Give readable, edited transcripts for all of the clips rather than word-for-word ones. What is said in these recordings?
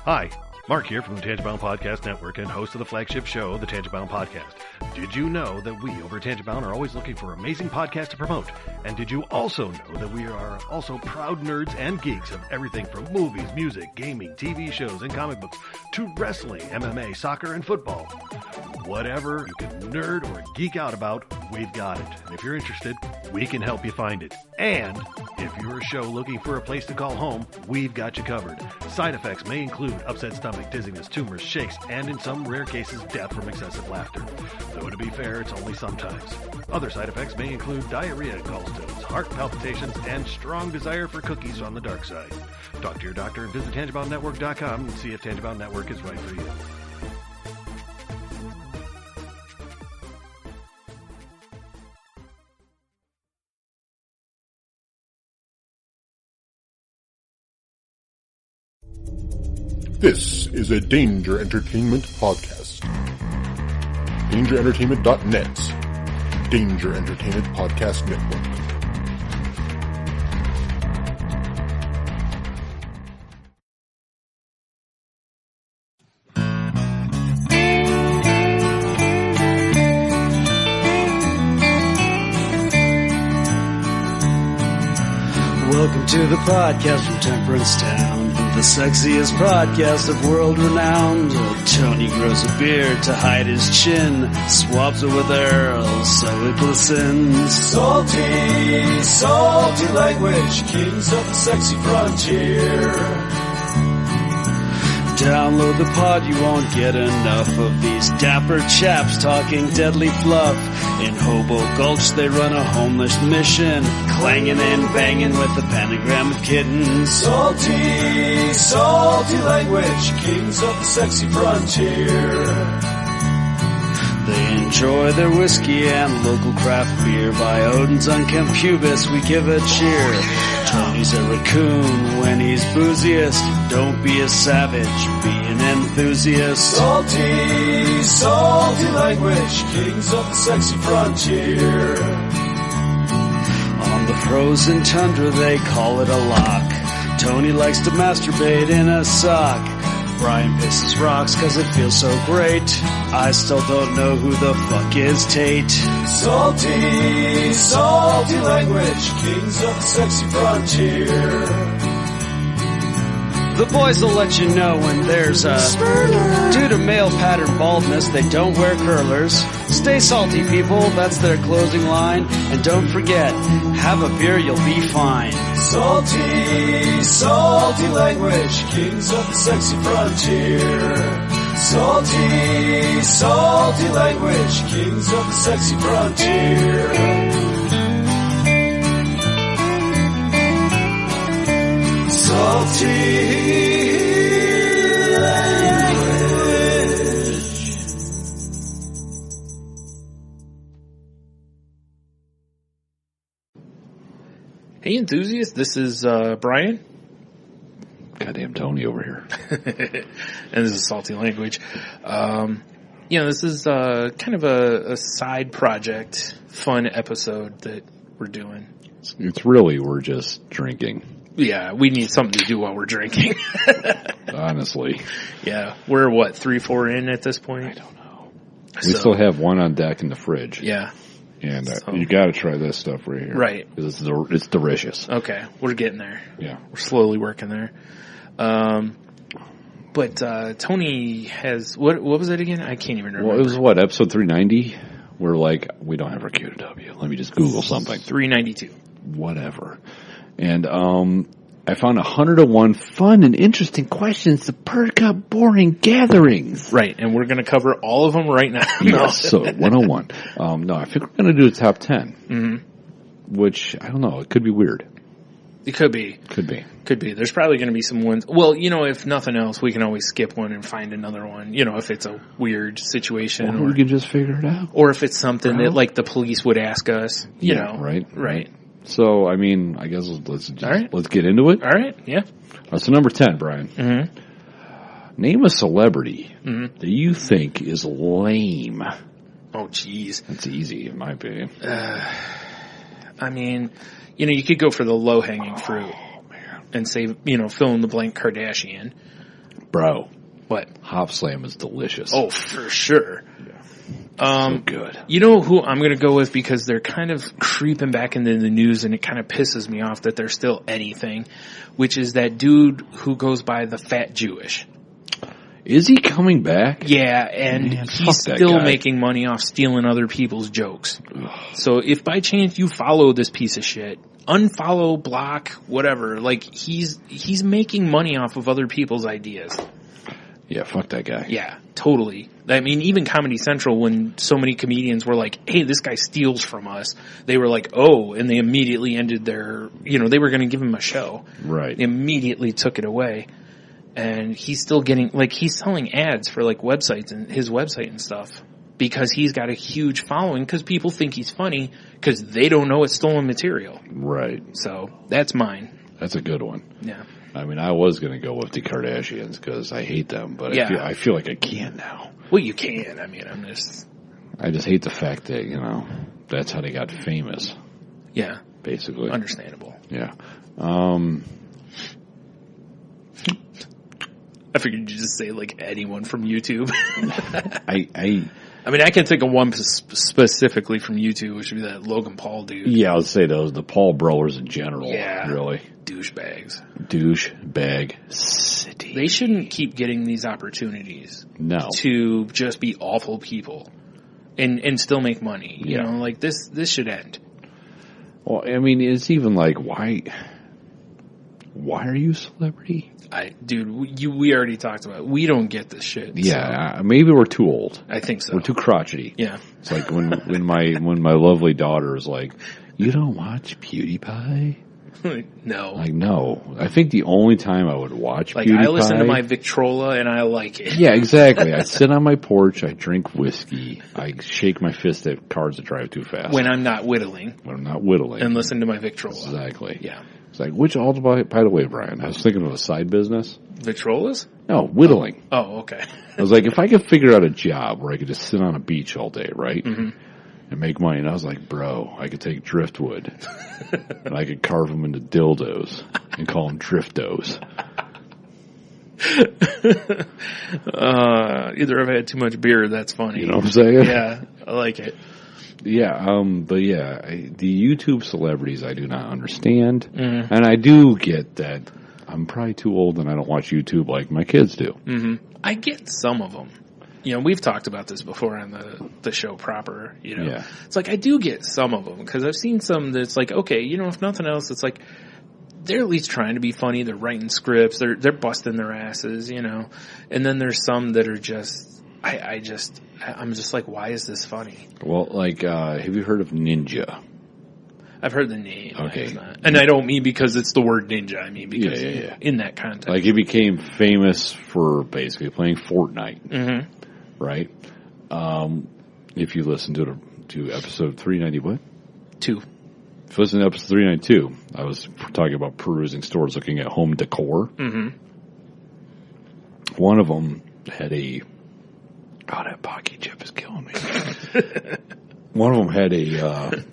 Hi, Mark here from the Tangibound Podcast Network and host of the flagship show, the Tangibound Podcast. Did you know that we over at Tangibound are always looking for amazing podcasts to promote? And did you also know that we are also proud nerds and geeks of everything from movies, music, gaming, TV shows, and comic books to wrestling, MMA, soccer, and football? Whatever you can nerd or geek out about, we've got it. And if you're interested, we can help you find it. And if you're a show looking for a place to call home, we've got you covered. Side effects may include upset stomach, dizziness, tumors, shakes, and in some rare cases, death from excessive laughter. Though to be fair, it's only sometimes. Other side effects may include diarrhea, gallstones, heart palpitations, and strong desire for cookies on the dark side. Talk to your doctor and visit TangiboundNetwork.com and see if Tangibound Network is right for you. This is a Danger Entertainment podcast. DangerEntertainment.net. Danger Entertainment Podcast Network. Welcome to the podcast from Temperance Town, the sexiest podcast of world renowned. Tony grows a beard to hide his chin, swabs it with Earl so it glistens. Salty, salty language, kings of the sexy frontier. Download the pod, you won't get enough of these dapper chaps talking deadly fluff. In Hobo Gulch they run a homeless mission, clanging and banging with the pentagram of kittens. Salty, salty language, kings of the sexy frontier. They enjoy their whiskey and local craft beer. By Odin's unkempt pubis we give a cheer. Tony's a raccoon when he's booziest. Don't be a savage, be an enthusiast. Salty, salty language, kings of the sexy frontier. On the frozen tundra they call it a lock. Tony likes to masturbate in a sock. Brian pisses rocks cause it feels so great. I still don't know who the fuck is Tate. Salty, salty language, kings of the sexy frontier. The boys will let you know when there's a Spurler. Due to male pattern baldness, they don't wear curlers. Stay salty, people, that's their closing line. And don't forget, have a beer, you'll be fine. Salty, salty language, kings of the sexy frontier. Salty, salty language, kings of the sexy frontier. Salty language. Hey enthusiasts, this is Brian. Goddamn Tony over here. And this is Salty Language. This is kind of a side project, fun episode that we're doing. It's really, we're just drinking. Yeah, we need something to do while we're drinking. Honestly. Yeah, we're what, 3-4 in at this point? I don't know. We still have one on deck in the fridge. Yeah. And you got to try this stuff right here. Right. Because it's delicious. Okay, we're getting there. Yeah. We're slowly working there. But Tony has, what was it again? I can't even remember. Well, it was episode 390? We're like, we don't have our QW. Let me just Google something. 392. Whatever. And I found 101 fun and interesting questions to perk up boring gatherings. Right, and we're going to cover all of them right now. Yes, so 101. No, I think we're going to do a top 10. Mm-hmm. Which, I don't know, it could be weird. It could be. Could be. There's probably going to be some ones. Well, if nothing else, we can always skip one and find another one. If it's a weird situation. Or we can just figure it out. Or if it's something that, like, the police would ask us. You know. Right. Right. So, I mean, I guess let's get into it. All right, yeah. So number 10, Brian. Mm-hmm. Name a celebrity that you think is lame. Oh, jeez. That's easy, in my opinion. I mean, you could go for the low-hanging fruit and say, fill in the blank Kardashian. Bro, What? Hop Slam is delicious. Oh, for sure. So good. You know who I'm going to go with because they're kind of creeping back into the news and it kind of pisses me off that they're still anything, which is that dude who goes by the Fat Jewish. Is he coming back? Yeah, and Man, fuck he's that still guy. making money off stealing other people's jokes. So if by chance you follow this piece of shit, unfollow, block, whatever, like he's making money off of other people's ideas. Yeah, fuck that guy. Yeah, totally. I mean, even Comedy Central, when so many comedians were like, hey, this guy steals from us, they were like, oh, and they immediately ended their, they were going to give him a show. Right. They immediately took it away. And he's still getting, like, he's selling ads for, like, websites and his website and stuff because he's got a huge following because people think he's funny because they don't know it's stolen material. Right. So that's mine. That's a good one. Yeah. I mean, I was going to go with the Kardashians because I hate them, but Yeah. I feel like I can't now. Well, you can. I mean, I just hate the fact that, that's how they got famous, yeah, basically. understandable. Yeah. I figured you'd just say, like, anyone from YouTube. I mean, I can think of one specifically from YouTube, which would be that Logan Paul dude. yeah, I'll say those, the Paul Brothers in general. Yeah. Really. Douchebags. Douchebag city. They shouldn't keep getting these opportunities No. to just be awful people and still make money. You Yeah. know, like this should end. Well, I mean, it's even like, why are you a celebrity? We already talked about it. We don't get this shit. Yeah, maybe we're too old. So I think so. We're too crotchety. Yeah. It's like when my lovely daughter is like, you don't watch PewDiePie? No. Like, no. I think the only time I would watch Like, PewDiePie. I listen to my Victrola and I like it. Yeah, exactly. I sit on my porch, I drink whiskey, I shake my fist at cars that drive too fast. When I'm not whittling When I'm not whittling. and listen to my Victrola. Exactly. Yeah. It's like, by the way, Brian, I was thinking of a side business. Victrolas? No, whittling. Oh, okay. I was like, if I could figure out a job where I could just sit on a beach all day, right? Mm-hmm. And make money. And I was like, bro, I could take driftwood and I could carve them into dildos and call them driftos. Either I've had too much beer or that's funny. You know what I'm saying? Yeah, I like it. Yeah, but yeah, the YouTube celebrities I do not understand. Mm-hmm. And I do get that I'm probably too old and I don't watch YouTube like my kids do. Mm-hmm. I get some of them. We've talked about this before on the show proper, Yeah. It's like I do get some of them because I've seen some that's like, okay, if nothing else, it's like they're at least trying to be funny. They're writing scripts. They're busting their asses, And then there's some that are just, I'm just like, why is this funny? Well, like, have you heard of Ninja? I've heard the name. Okay. And I don't mean because it's the word ninja. I mean because Yeah. in that context. Like, he became famous for basically playing Fortnite. Mm-hmm. Right? If you listen to episode 390, what? 2. If you listen to episode 392, I was talking about perusing stores looking at home decor. Mm-hmm. One of them had God, that Pocky chip is killing me. One of them had a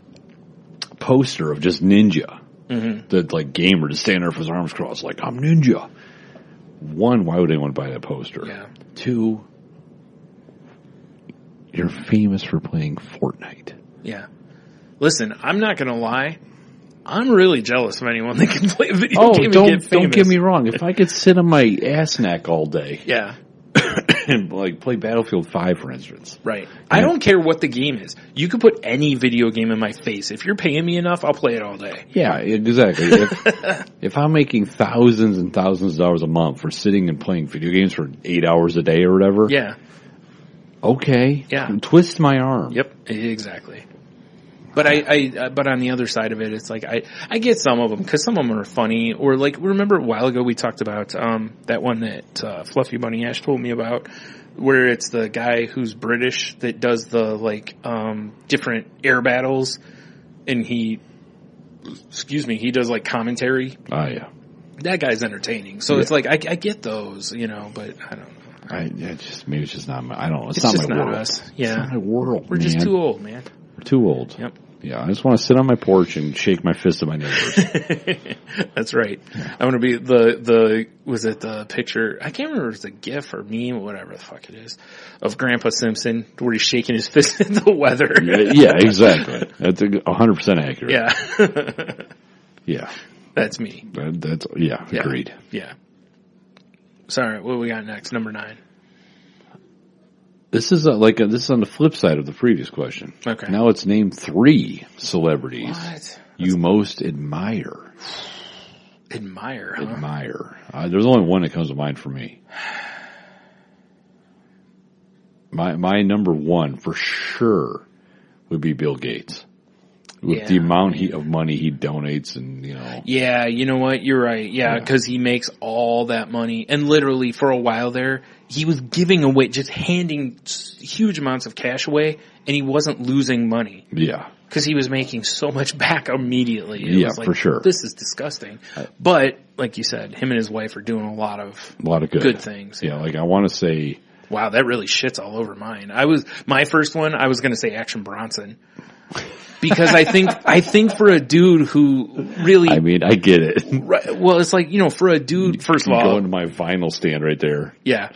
poster of just Ninja. Mm-hmm. The like gamer just standing there with his arms crossed like, I'm Ninja. One, why would anyone buy that poster? Yeah. 2, you're famous for playing Fortnite. Yeah. Listen, I'm not going to lie. I'm really jealous of anyone that can play a video game and get famous. Don't get me wrong. If I could sit on my ass neck all day Yeah. and like play Battlefield 5, for instance. Right. I don't care what the game is. You could put any video game in my face. If you're paying me enough, I'll play it all day. Yeah, exactly. If I'm making thousands and thousands of dollars a month for sitting and playing video games for 8 hours a day or whatever. Yeah. Okay. Yeah. Twist my arm. Yep. Exactly. But but on the other side of it, it's like I get some of them because some of them are funny. Or like, remember a while ago we talked about that one that Fluffy Bunny Ash told me about, where it's the guy who's British that does the like different air battles, and he does like commentary. Oh yeah. That guy's entertaining. So it's like I get those, but I don't know. Maybe it's just not my. I don't know. It's It's not just my not world. us. Yeah. It's not my world. We're just too old, man. We're too old. Yep. Yeah, I just want to sit on my porch and shake my fist at my neighbors. That's right. I want to be was it the picture? I can't remember if it's a GIF or meme or whatever the fuck it is of Grandpa Simpson where he's shaking his fist at the weather. Yeah, exactly. That's 100% accurate. Yeah. Yeah. That's me. That's agreed. Yeah. Sorry, what we got next? Number 9. This is this is on the flip side of the previous question. Okay. Now it's name 3 celebrities What? you most admire. Admire, huh? Admire. There's only one that comes to mind for me. My number 1 for sure would be Bill Gates. With the amount of money he donates and, Yeah, you know what? You're right. Yeah, because he makes all that money. And literally for a while there, he was giving away, just handing huge amounts of cash away, and he wasn't losing money. Yeah. Because he was making so much back immediately. It was like, for sure. This is disgusting. But, like you said, him and his wife are doing a lot of good things. Yeah, I want to say... Wow, that really shits all over mine. My first one, I was going to say Action Bronson. Because I think for a dude who really... I mean, I get it. Right, well, it's like, for a dude, first of all... Go into my vinyl stand right there. Yeah.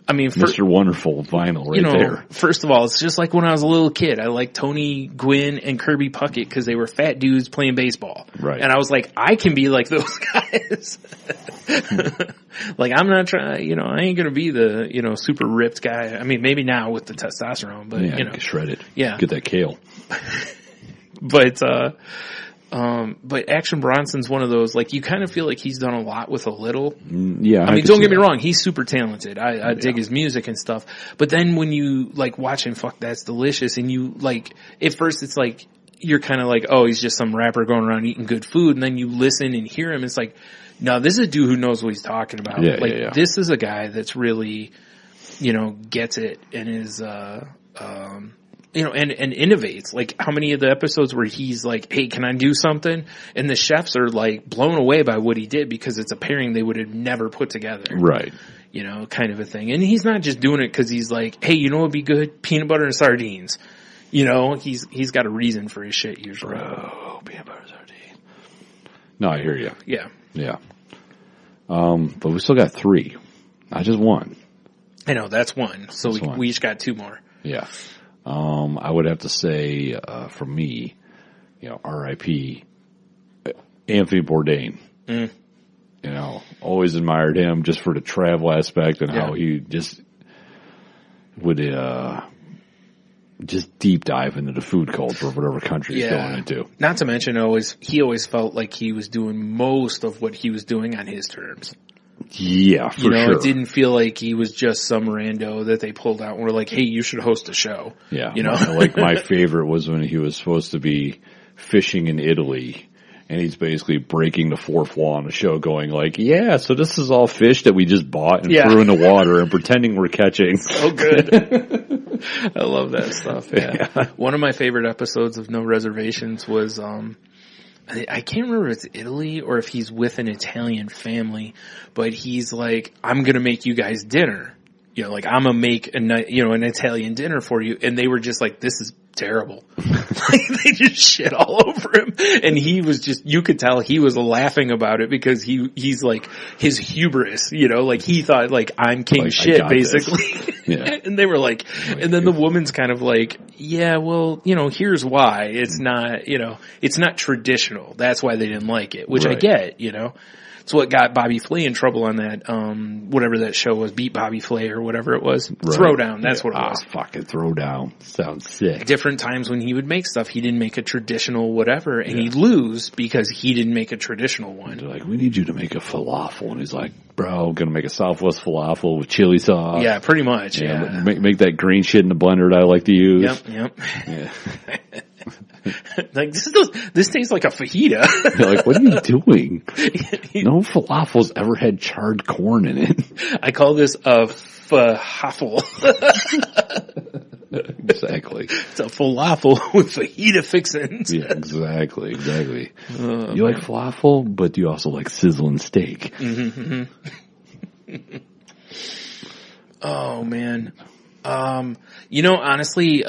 I mean... Mr. Wonderful vinyl right there. First of all, it's just like when I was a little kid. I liked Tony Gwynn and Kirby Puckett because they were fat dudes playing baseball. Right. And I was like, I can be like those guys. Like, I'm not trying, I ain't going to be the, super ripped guy. I mean, maybe now with the testosterone, but, get shredded. Yeah. Get that kale. But Action Bronson's one of those, like, you kind of feel like he's done a lot with a little. Yeah. I mean, don't get me wrong. He's super talented. I dig his music and stuff. But then when you, like, watch him, fuck, that's delicious. And you, like, at first it's like, you're kind of like, oh, he's just some rapper going around eating good food. And then you listen and hear him. It's like, no, this is a dude who knows what he's talking about. Yeah, this is a guy that's really, gets it and is, and innovates. Like, how many of the episodes where he's like, hey, can I do something? And the chefs are like blown away by what he did because it's a pairing they would have never put together. Right. Kind of a thing. And he's not just doing it because he's like, hey, you know what would be good? Peanut butter and sardines. He's got a reason for his shit usually. Oh, peanut butter and sardines. No, I hear you. Yeah. Yeah. But we still got 3. Not just 1. I know, that's 1. So we each got 2 more. Yeah. I would have to say, for me, R.I.P. Anthony Bourdain. Always admired him just for the travel aspect and how he just would, just deep dive into the food culture of whatever country he's going into. Not to mention, he always felt like he was doing most of what he was doing on his terms. Yeah, for sure. It didn't feel like he was just some rando that they pulled out and were like, hey, you should host a show. Yeah. Like my favorite was when he was supposed to be fishing in Italy and he's basically breaking the fourth wall on the show going like, yeah, so this is all fish that we just bought and threw in the water and pretending we're catching. So good. I love that stuff. Yeah. One of my favorite episodes of No Reservations was, I can't remember if it's Italy or if he's with an Italian family, but he's like, I'm going to make you guys dinner. I'm going to make an Italian dinner for you. And they were just like, this is terrible. Like, they just shit all over him. And he was just, you could tell he was laughing about it because he's like, his hubris, like he thought like, I'm king shit, basically. Yeah. And they were like, and then the woman's kind of like, yeah, well, here's why. It's not, it's not traditional. That's why they didn't like it, which I get, It's what got Bobby Flay in trouble on that, whatever that show was, Beat Bobby Flay or whatever it was. Right. Throwdown, that's what it was. Fucking Throwdown. Sounds sick. Different times when he would make stuff, he didn't make a traditional whatever, and he'd lose because he didn't make a traditional one. They're like, we need you to make a falafel. And he's like, bro, I'm going to make a Southwest falafel with chili sauce. Yeah, pretty much, yeah. Make that green shit in the blender that I like to use. Yep. Yeah. Like, this tastes like a fajita. You're like, what are you doing? No falafel's ever had charred corn in it. I call this a falafel. Exactly. It's a falafel with fajita fixins. Yeah, exactly. You like falafel, but you also like sizzling steak. Mm-hmm. Oh, man. Honestly,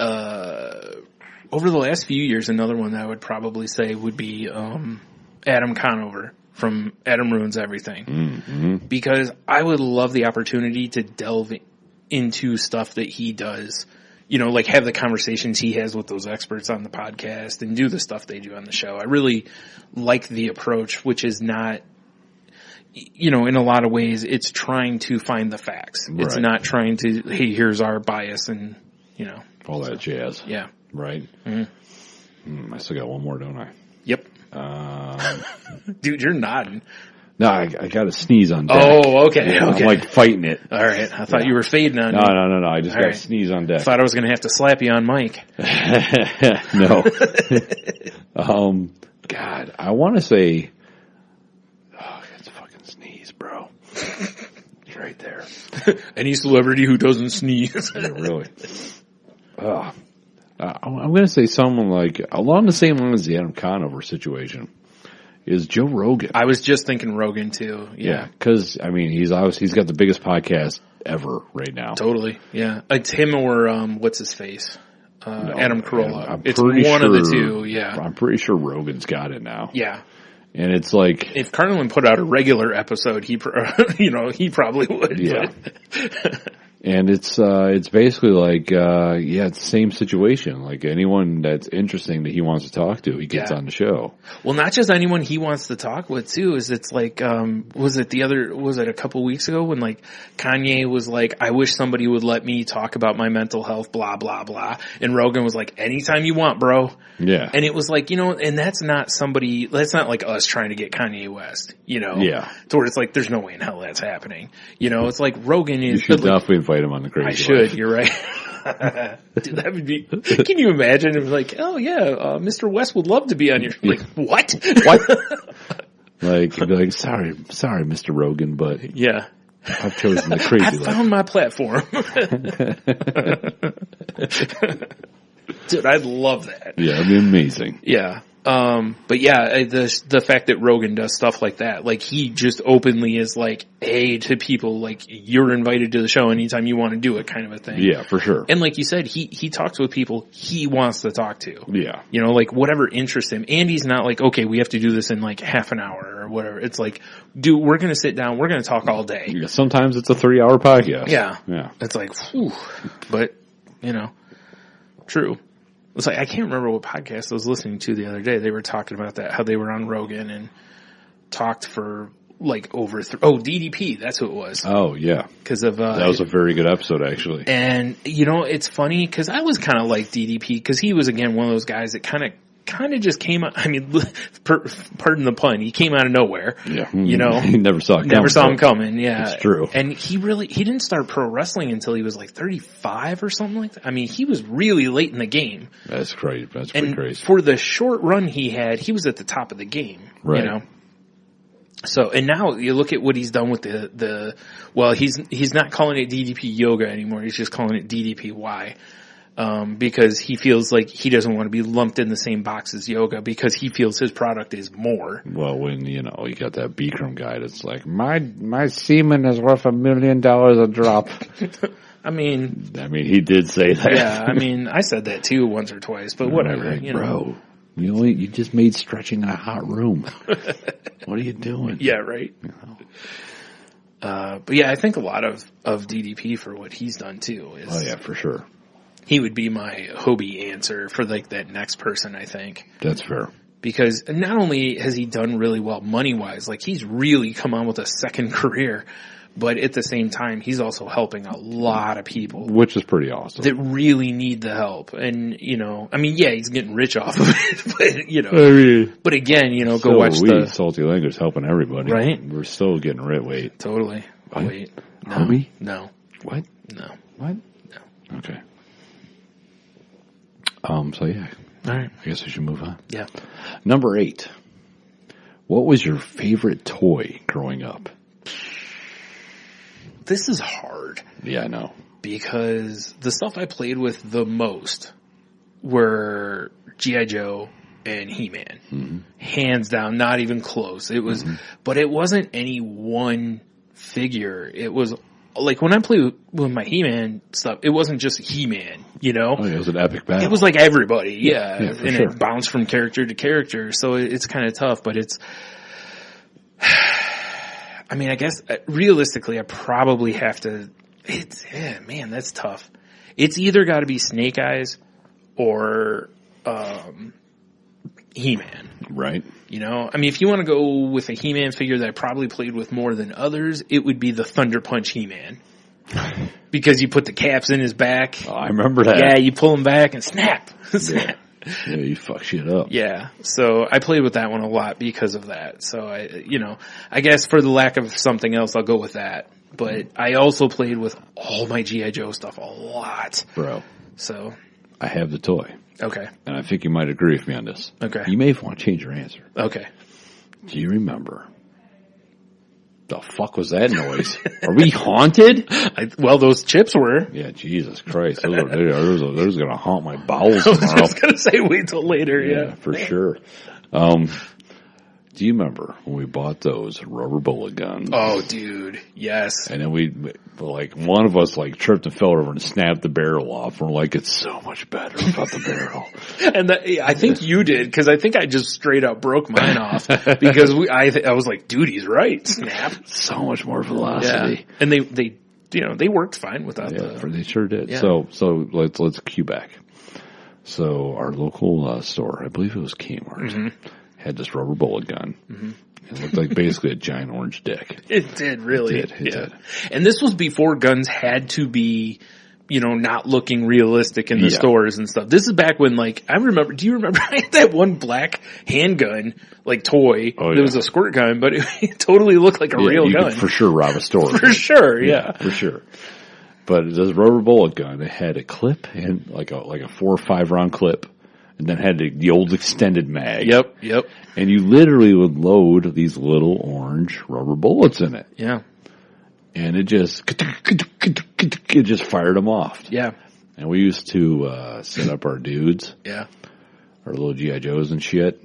over the last few years, another one that I would probably say would be Adam Conover from Adam Ruins Everything. Mm-hmm. Because I would love the opportunity to delve into stuff that he does, you know, like have the conversations he has with those experts on the podcast and do the stuff they do on the show. I really like the approach, which is not, you know, in a lot of ways, it's trying to find the facts. Right. It's not trying to, hey, here's our bias and, you know. All that jazz. Yeah. Right? Mm-hmm. I still got one more, don't I? Yep. Dude, you're nodding. No, I got to sneeze on deck. Oh, okay. Yeah, okay. I'm like fighting it. All right. I thought you were fading on me. No. I just got to sneeze on deck. I thought I was going to have to slap you on mic. No. God, I want to say, it's a fucking sneeze, bro. It's right there. Any celebrity who doesn't sneeze. Yeah, really. I'm going to say someone like, along the same lines as the Adam Conover situation, is Joe Rogan. I was just thinking Rogan too. Yeah, because I mean he's got the biggest podcast ever right now. Totally. Yeah, it's him or what's his face, Adam Carolla. It's one of the two. Yeah, I'm pretty sure Rogan's got it now. Yeah, and it's like if Carlin put out a regular episode, he probably would. Yeah. And it's basically like, it's the same situation. Like anyone that's interesting that he wants to talk to, he gets on the show. Well, not just anyone he wants to talk with too, it's like, was it a couple weeks ago when like Kanye was like, I wish somebody would let me talk about my mental health, blah, blah, blah. And Rogan was like, anytime you want, bro. Yeah. And it was like, you know, and that's not like us trying to get Kanye West, you know? Yeah. To where it's like, there's no way in hell that's happening. You know, it's like Rogan is. You should definitely invite him on the Crazy I should, Life. You're right. Dude, that would be, can you imagine if like, oh yeah, Mr. West would love to be on your, like, what? Like, you'd be like, sorry, Mr. Rogan, but yeah, I've chosen the Crazy Life. I found my platform. Dude, I'd love that. Yeah, it'd be amazing. Yeah. But yeah, the fact that Rogan does stuff like that, like he just openly is like, hey, to people, like you're invited to the show anytime you want to do it kind of a thing. Yeah, for sure. And like you said, he talks with people he wants to talk to. Yeah. You know, like whatever interests him. And he's not like, okay, we have to do this in like half an hour or whatever. It's like, dude, we're going to sit down. We're going to talk all day. Yeah, sometimes it's a 3-hour podcast. Yeah. Yeah. It's like, whew. But, you know, true. It's like, I can't remember what podcast I was listening to the other day. They were talking about that, how they were on Rogan and talked for like over, DDP. That's who it was. Oh, yeah. Because of, that was a very good episode, actually. And, you know, it's funny because I was kind of like DDP because he was, again, one of those guys that kind of just came out. I mean, pardon the pun, he came out of nowhere. Yeah. You know, he never saw him coming. Yeah. It's true. And he didn't start pro wrestling until he was like 35 or something like that. I mean, he was really late in the game. That's crazy. That's pretty crazy. For the short run he had, he was at the top of the game. Right. You know? So, and now you look at what he's done with he's not calling it DDP yoga anymore. He's just calling it DDPY. Because he feels like he doesn't want to be lumped in the same box as yoga because he feels his product is more. Well, when, you know, you got that Bikram guy that's like, my semen is worth $1 million a drop. I mean, he did say that. Yeah, I mean, I said that too once or twice, but whatever, like, you know. Bro, you just made stretching in a hot room. What are you doing? Yeah, right. You know? But yeah, I think a lot of DDP for what he's done too is. Oh yeah, for sure. He would be my Hobie answer for like that next person, I think. That's fair. Because not only has he done really well money-wise, like he's really come on with a second career, but at the same time, he's also helping a lot of people. Which is pretty awesome. That really need the help. And, you know, I mean, yeah, he's getting rich off of it, but, you know. But again, you know, go watch Salty Language helping everybody. Right? We're still getting rid. Wait. Totally. What? Wait. No. Hobie? No. What? No. What? No. Okay. So yeah. All right. I guess we should move on. Yeah. Number 8. What was your favorite toy growing up? This is hard. Yeah, I know. Because the stuff I played with the most were G.I. Joe and He-Man. Mm-hmm. Hands down, not even close. It was, but it wasn't any one figure. It was like when I play with my He-Man stuff, it wasn't just He-Man, you know? Oh, yeah, it was an epic battle. It was like everybody, yeah. Yeah, for and sure. it bounced from character to character, so it's kind of tough, but it's, I mean, I guess realistically I probably have to, man, that's tough. It's either got to be Snake Eyes or, He-Man. Right. You know, I mean, if you want to go with a He-Man figure that I probably played with more than others, it would be the Thunder Punch He-Man. Because you put the caps in his back. Oh, I remember that. Yeah, you pull him back and snap. Snap. Yeah, you fuck shit up. Yeah, so I played with that one a lot because of that. So I guess for the lack of something else, I'll go with that. But I also played with all my G.I. Joe stuff a lot. Bro. So. I have the toy. Okay. And I think you might agree with me on this. Okay. You may want to change your answer. Okay. Do you remember? The fuck was that noise? Are we haunted? Well, those chips were. Yeah, Jesus Christ. Those are going to haunt my bowels tomorrow. I was going to say wait till later, yeah. For sure. Do you remember when we bought those rubber bullet guns? Oh, dude. Yes. And then one of us tripped and fell over and snapped the barrel off. We're like, it's so much better without the barrel. And I think you did, because I think I just straight up broke mine off because I was like, dude, he's right. Snap. So much more velocity. Yeah. And they worked fine without they sure did. Yeah. So let's cue back. So our local store, I believe it was Kmart, had this rubber bullet gun. Mm-hmm. It looked like basically a giant orange dick. It did, really. It did. And this was before guns had to be, not looking realistic in the stores and stuff. This is back when, do you remember I had that one black handgun, toy? It was a squirt gun, but it totally looked like a real gun. Could for sure rob a store. For sure, yeah. For sure. But this rubber bullet gun, it had a clip and like a 4 or 5 round clip. And then had the old extended mag. Yep. And you literally would load these little orange rubber bullets in it. Yeah. And it just fired them off. Yeah. And we used to set up our dudes. Yeah. Our little G.I. Joes and shit.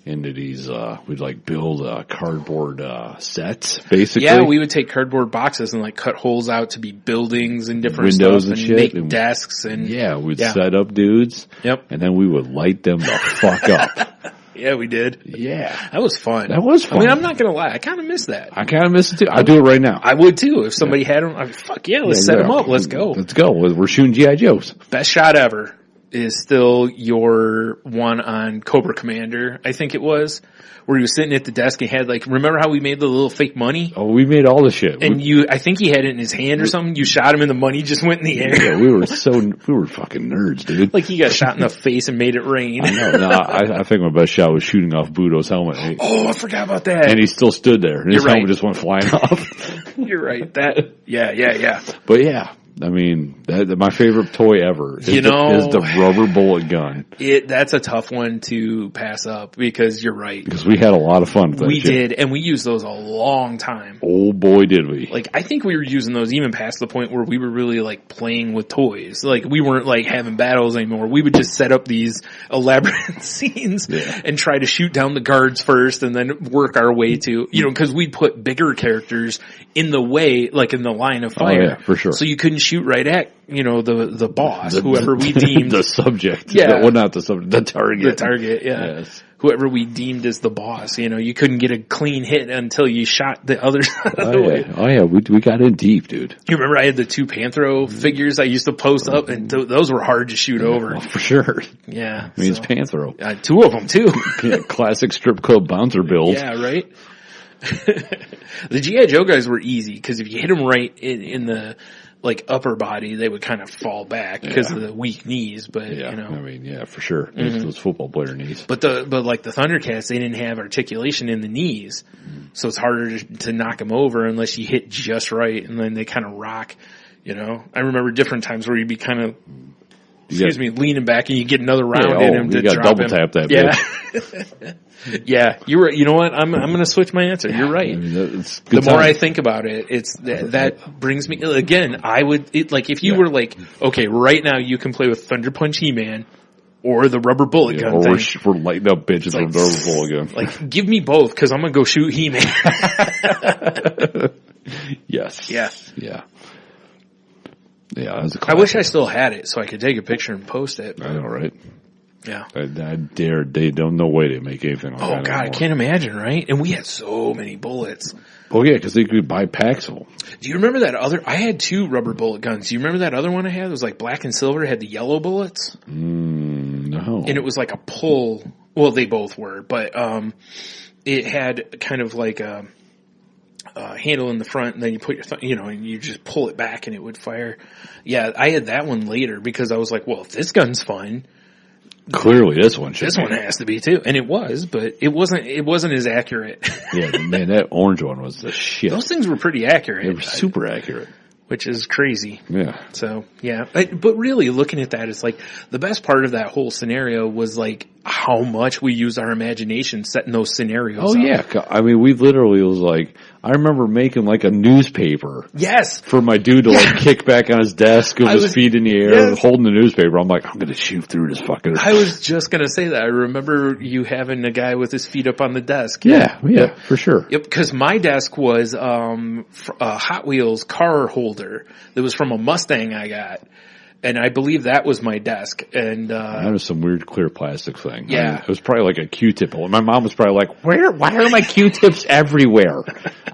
Into these, we'd build cardboard sets, basically. Yeah, we would take cardboard boxes and cut holes out to be buildings and different windows stuff and make shit. desks and we'd set up dudes. Yep. And then we would light them the fuck up. Yeah, we did. Yeah. That was fun. That was fun. I mean, I'm not gonna lie, I kind of miss that. I kind of miss it too. I'd do it right now. I would too. If somebody had them, I'd be, fuck yeah, let's set them up. Let's go. Let's go. We're shooting G.I. Joes. Best shot ever is still your one on Cobra Commander, I think it was, where he was sitting at the desk and had remember how we made the little fake money? Oh, we made all the shit. And I think he had it in his hand or something. You shot him and the money just went in the air. Yeah, we were fucking nerds, dude. He got shot in the face and made it rain. I know. No, I think my best shot was shooting off Budo's helmet. Oh, I forgot about that. And he still stood there. And his helmet just went flying off. You're right. Yeah. But yeah. I mean, my favorite toy ever is the rubber bullet gun. That's a tough one to pass up because you're right. Because we had a lot of fun with that We shit. did, and we used those a long time. Oh boy, did we. I think we were using those even past the point where we were really playing with toys. We weren't having battles anymore. We would just set up these elaborate scenes and try to shoot down the guards first and then work our way to, because we'd put bigger characters in the way, in the line of fire. Oh, yeah, for sure. So you couldn't shoot right at, the boss, whoever we deemed. The subject. Yeah. Well, not the subject, the target. The target, yeah. Yes. Whoever we deemed as the boss, you couldn't get a clean hit until you shot the other side of the way. Oh yeah, we got in deep, dude. You remember I had the 2 Panthro figures I used to post up, and those were hard to shoot over. Well, for sure. Yeah. I mean, it's Panthro. 2 of them, too. Yeah, classic strip club bouncer build. Yeah, right? The G.I. Joe guys were easy, because if you hit them right in the upper body, they would kind of fall back because of the weak knees, but I mean, for sure. Those football player knees. But the Thundercats, they didn't have articulation in the knees, so it's harder to knock them over unless you hit just right, and then they kind of rock, I remember different times where you'd be kind of, leaning back and you get another round in him to drop double him. tap that bitch. Yeah, you're right. You know what? I'm going to switch my answer. You're right. I mean, the more I think about it, it's that brings me again. I would if you were okay, right now you can play with Thunder Punch He-Man or the rubber bullet gun. Or thing. we're lighting up bitches with the rubber bullet gun. Give me both because I'm going to go shoot He-Man. Yes. Yeah. Yeah. Yeah, that's a I classic. wish I still had it so I could take a picture and post it. I know, right? Yeah. I dare. They don't know way to make anything like that. Oh, God, I anymore. can't imagine, right? And we had so many bullets. Oh, yeah, because they could buy packs of them. Do you remember that other? I had 2 rubber bullet guns. Do you remember that other one I had? It was like black and silver. It had the yellow bullets. No. And it was like a pull. Well, they both were, but it had kind of like a handle in the front, and then you put your and you just pull it back, and it would fire. Yeah, I had that one later because I was like, well, if this gun's fun, Clearly, this one should. this one has to be too. And it was, but it wasn't as accurate. Yeah, man, that orange one was the shit. Those things were pretty accurate. They were super accurate. Which is crazy. Yeah. So, yeah. But really, looking at that, it's like the best part of that whole scenario was like how much we used our imagination setting those scenarios Oh, up. yeah. I mean, we literally was like, I remember making like a newspaper Yes. for my dude to like kick back on his desk with his feet in the air, Yes. holding the newspaper. I'm like, I'm going to shoot through this fucker. I was just going to say that. I remember you having a guy with his feet up on the desk. Yeah, for sure. Yep, because my desk was a Hot Wheels car holder that was from a Mustang I got. And I believe that was my desk. And That was some weird clear plastic thing. Yeah. I mean, it was probably like a Q-tip. My mom was probably like, why are my Q-tips everywhere?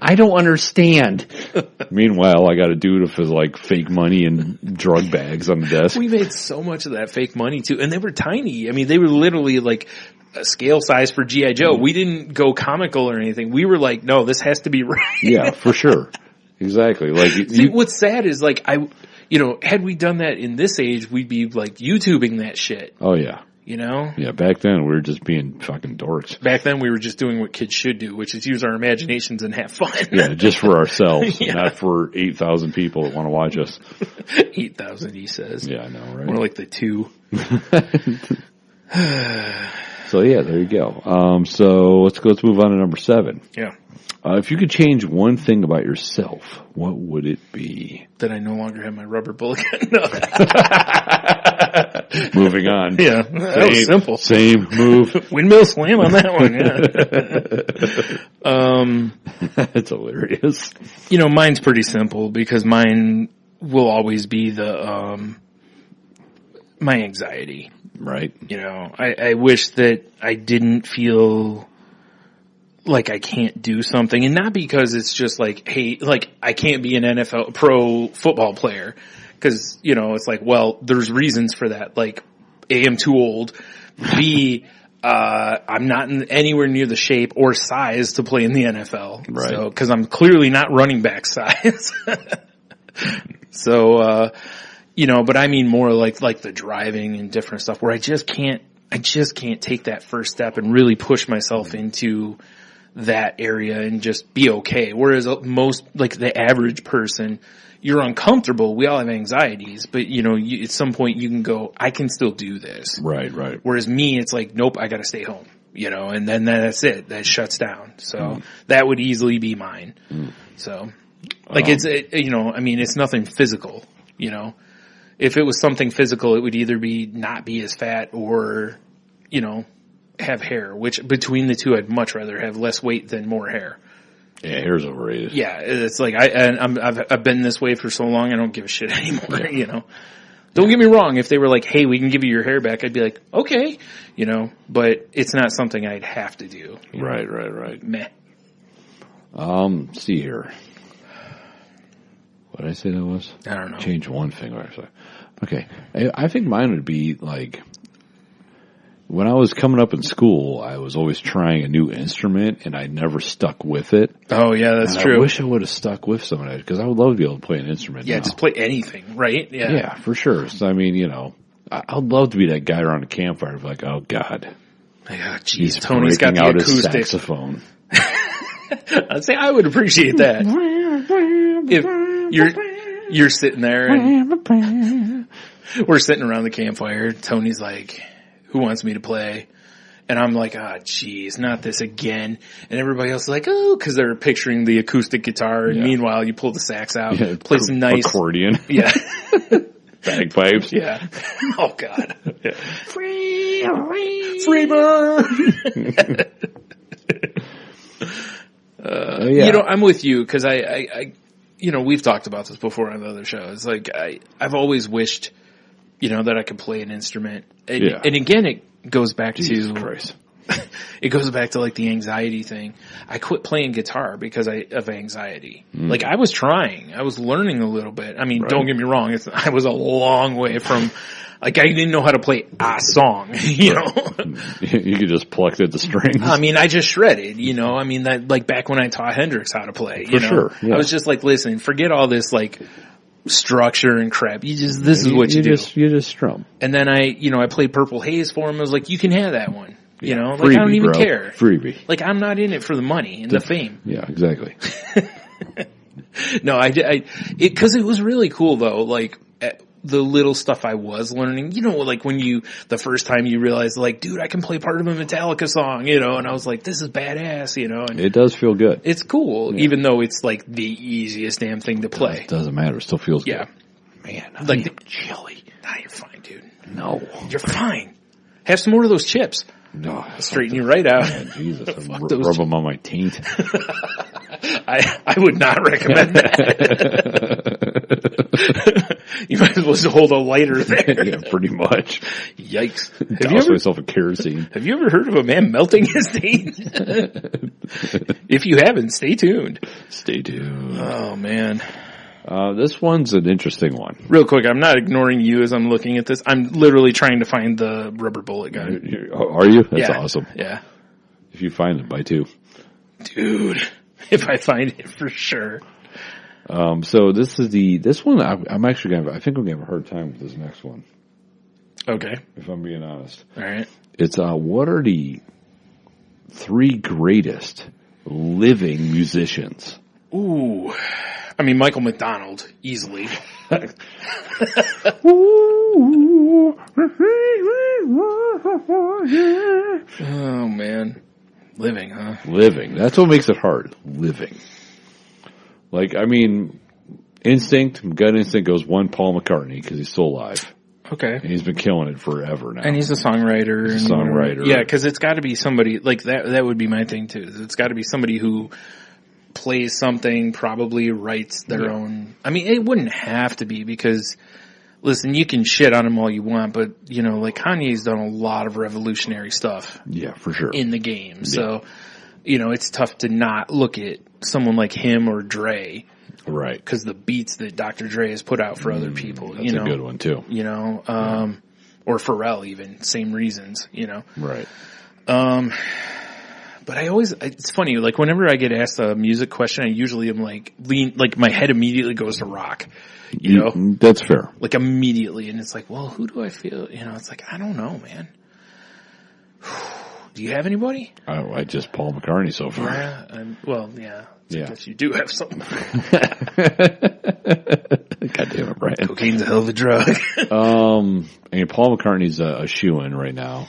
I don't understand. Meanwhile, I got a dude with his like fake money and drug bags on the desk. we made so much of that fake money too. And they were tiny. I mean, they were literally like a scale size for G.I. Joe. We didn't go comical or anything. We were like, no, this has to be right. Yeah, for sure. Exactly. Like See, what's sad is like had we done that in this age, we'd be like YouTubing that shit, oh yeah. you know? Yeah, back then we were just being fucking dorks. Back then we were just doing what kids should do, which is use our imaginations and have fun. Yeah, just for ourselves, Yeah. not for 8,000 people that want to watch us. 8,000, he says. Yeah, I know, right? More like the 2. So yeah, there you go. So let's move on to number 7. Yeah. If you could change one thing about yourself, what would it be? That I no longer have my rubber bullet gun. No. Moving on. Yeah. That was simple. Same move. Windmill slam on that one, yeah. That's hilarious. You know, mine's pretty simple because mine will always be the, my anxiety. Right. You know, I wish that I didn't feel like I can't do something, and not because it's just like, hey, like I can't be an NFL pro football player. Cause, you know, it's like, well, there's reasons for that. Like, A, I'm too old. B, I'm not anywhere near the shape or size to play in the NFL. Right. So, cause I'm clearly not running back size. So, you know, but I mean more like the driving and different stuff where I just can't take that first step and really push myself into that area and just be okay. Whereas most, like the average person, you're uncomfortable. We all have anxieties, but you know, at some point you can go, I can still do this. Right, right. Whereas me, it's like, nope, I gotta stay home, you know, and then that's it. That shuts down. So that would easily be mine. So like you know, I mean, it's nothing physical, you know. If it was something physical, it would either be not be as fat or, you know, have hair, which between the two, I'd much rather have less weight than more hair. Yeah, hair's overrated. Yeah, it's like I've been this way for so long, I don't give a shit anymore. You know, don't get me wrong. If they were like, "Hey, we can give you your hair back," I'd be like, "Okay," you know. But it's not something I'd have to do. Right, right, right. Meh. See here. What did I say that was? I don't know. Change one thing. Okay. I think mine would be like, when I was coming up in school, I was always trying a new instrument and I never stuck with it. Oh yeah, that's And true. I wish I would have stuck with some of that because I would love to be able to play an instrument. Yeah, now. just play anything, right? Yeah. Yeah, for sure. So, I mean, you know, I'd love to be that guy around a campfire, like, oh God, Jeez, he's Tony's got breaking the out his acoustic. saxophone. I'd say I would appreciate that. If you're sitting there and we're sitting around the campfire, Tony's like, who wants me to play? And I'm like, geez, not this again. And everybody else is like, oh, cause they're picturing the acoustic guitar. And meanwhile, you pull the sax out, play some nice accordion. Yeah. Bagpipes. Yeah. Oh God. Yeah. Free You know, I'm with you because we've talked about this before on the other shows. Like, I've always wished, that I could play an instrument. And again, it goes back Jesus Christ. It goes back to like the anxiety thing. I quit playing guitar because of anxiety. Like I was trying, I was learning a little bit. I mean, don't get me wrong. I was a long way from, like I didn't know how to play a song, You could just pluck at the strings. I mean, I just shredded, I mean, that like back when I taught Hendrix how to play, For sure. Yeah. I was just like, listen, forget all this like structure and crap. This is what you do. You just strum. And then I played Purple Haze for him. I was like, you can have that one. Freebie, like I don't even care. Freebie. Like I'm not in it for the money and the fame. Yeah, exactly. No, cause it was really cool though. Like the little stuff I was learning, like when the first time you realize like, dude, I can play part of a Metallica song, and I was like, this is badass, and it does feel good. It's cool, even though it's like the easiest damn thing to play. It doesn't matter. It still feels good. Man, I'm like chilly. Nah, you're fine, dude. No. You're fine. Have some more of those chips. No. Straighten you right out. Man, Jesus, rub them on my taint. I would not recommend that. You might as well just hold a lighter there. Yeah, pretty much. Yikes. Douse myself in kerosene. Have you ever heard of a man melting his taint? If you haven't, stay tuned. Stay tuned. Oh, man. This one's an interesting one. Real quick, I'm not ignoring you as I'm looking at this. I'm literally trying to find the rubber bullet gun. Are you? That's awesome. Yeah. If you find it, buy two. Dude, if I find it for sure. So this one, I'm actually I think I'm going to have a hard time with this next one. Okay. If I'm being honest. All right. It's, what are the 3 greatest living musicians? Ooh. I mean, Michael McDonald, easily. Oh, man. Living, huh? Living. That's what makes it hard. Living. Like, I mean, gut instinct goes one Paul McCartney because he's still alive. Okay. And he's been killing it forever now. And he's a songwriter. Yeah, because it's got to be somebody, like that would be my thing too. It's got to be somebody who plays something, probably writes their own. I mean, it wouldn't have to be because, listen, you can shit on him all you want, but, like Kanye's done a lot of revolutionary stuff. Yeah, for sure. In the game. So, it's tough to not look at someone like him or Dre. Right. Because the beats that Dr. Dre has put out for other people. That's a good one, too. Or Pharrell even. Same reasons, Right. But it's funny, like whenever I get asked a music question, I usually am like, my head immediately goes to rock, That's fair. Like immediately. And it's like, well, who do I feel? It's like, I don't know, man. Do you have anybody? I just Paul McCartney so far. Yeah. Well, yeah. Yeah. I guess you do have something. God damn it, Brian. Cocaine's a hell of a drug. Paul McCartney's a shoo-in right now.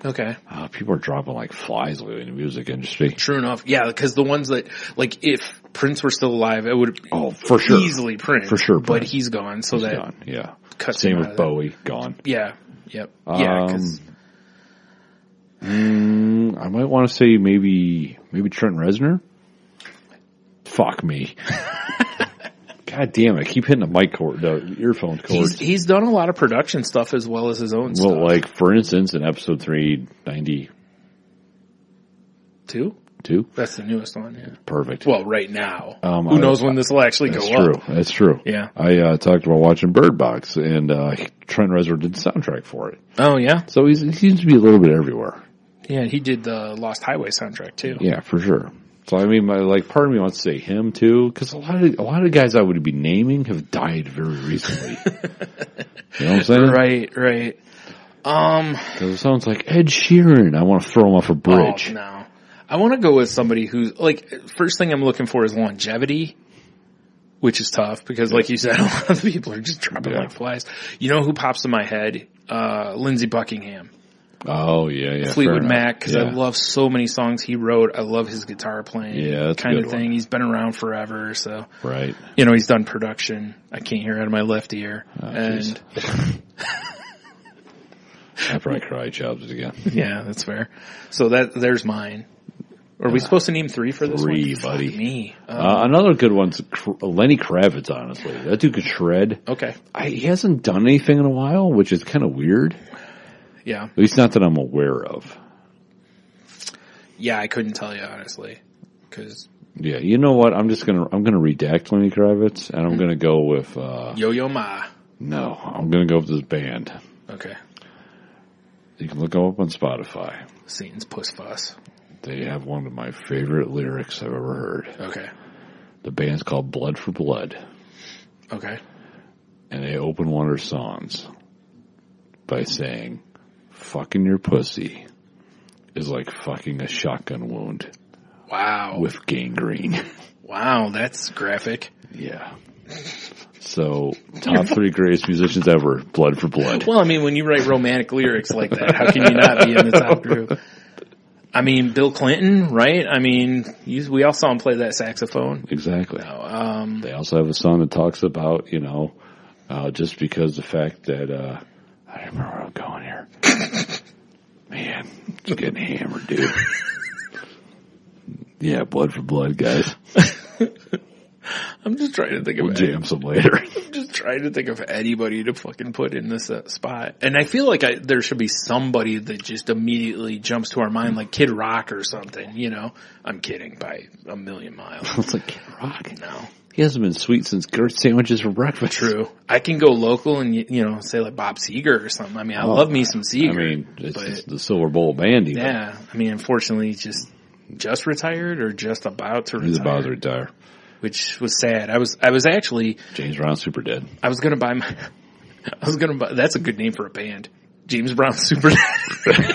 Okay. People are dropping like flies lately in the music industry. True enough. Yeah, because the ones that, like, if Prince were still alive, it would for sure. Easily Prince. For sure, Prince. But he's gone, so he's gone. Yeah. Cuts Same with Bowie, gone. Yeah. Yep. Yeah, because... I might want to say maybe Trent Reznor. Fuck me. God damn it. I keep hitting the mic cord, the earphone cord. He's done a lot of production stuff as well as his own stuff. Well, like, for instance, in episode 390. Two? That's the newest one, yeah. Perfect. Well, right now. Who knows when this will actually go up. That's true. Yeah. I talked about watching Bird Box, and Trent Reznor did the soundtrack for it. Oh, yeah? So he seems to be a little bit everywhere. Yeah, he did the Lost Highway soundtrack, too. Yeah, for sure. So, I mean, part of me wants to say him, too, because a lot of the guys I would be naming have died very recently. You know what I'm saying? Right. Because it sounds like Ed Sheeran. I want to throw him off a bridge. Oh, no. I want to go with somebody who's, like, first thing I'm looking for is longevity, which is tough because, like you said, a lot of people are just dropping like flies. You know who pops in my head? Lindsey Buckingham. Oh, yeah. Fleetwood Mac, because I love so many songs he wrote. I love his guitar playing. Yeah, that's kind a good of thing. one. He's been around forever, so. Right. He's done production. I can't hear out of my left ear. And after I cry, Chubbs again. Yeah, that's fair. So there's mine. Are we supposed to name 3 for this one? 3, buddy. Fuck me. Another good one's Lenny Kravitz, honestly. That dude could shred. Okay. He hasn't done anything in a while, which is kind of weird. Yeah. At least not that I'm aware of. Yeah, I couldn't tell you, honestly. Cause Yeah, you know what? I'm gonna redact Lenny Kravitz, and I'm gonna go with, Yo-Yo Ma. No, I'm gonna go with this band. Okay. You can look them up on Spotify. Satan's Puss Fuss. They have one of my favorite lyrics I've ever heard. Okay. The band's called Blood for Blood. Okay. And they open one of their songs by saying, fucking your pussy is like fucking a shotgun wound. Wow. With gangrene. Wow, that's graphic. Yeah. So, top 3 greatest musicians ever, Blood for Blood. Well, I mean, when you write romantic lyrics like that, how can you not be in the top group? I mean, Bill Clinton, right? I mean, we all saw him play that saxophone. Exactly. No, they also have a song that talks about, just because the fact that, I don't remember where I'm going here. Man, just getting hammered, dude. Yeah, Blood for Blood, guys. I'm just trying to think we'll jam some later. I'm just trying to think of anybody to fucking put in this spot. And I feel like there should be somebody that just immediately jumps to our mind, like Kid Rock or something, you know? I'm kidding by a million miles. It's like Kid Rock? No. He hasn't been sweet since Gert sandwiches for breakfast. True. I can go local and, say like Bob Seger or something. I mean, I love me some Seger. I mean, it's the Silver Bowl band even. Yeah. I mean, unfortunately, just retired or just about to retire. He's about to retire. Which was sad. I was actually James Brown Super Dead. I was gonna buy that's a good name for a band. James Brown Super Dead.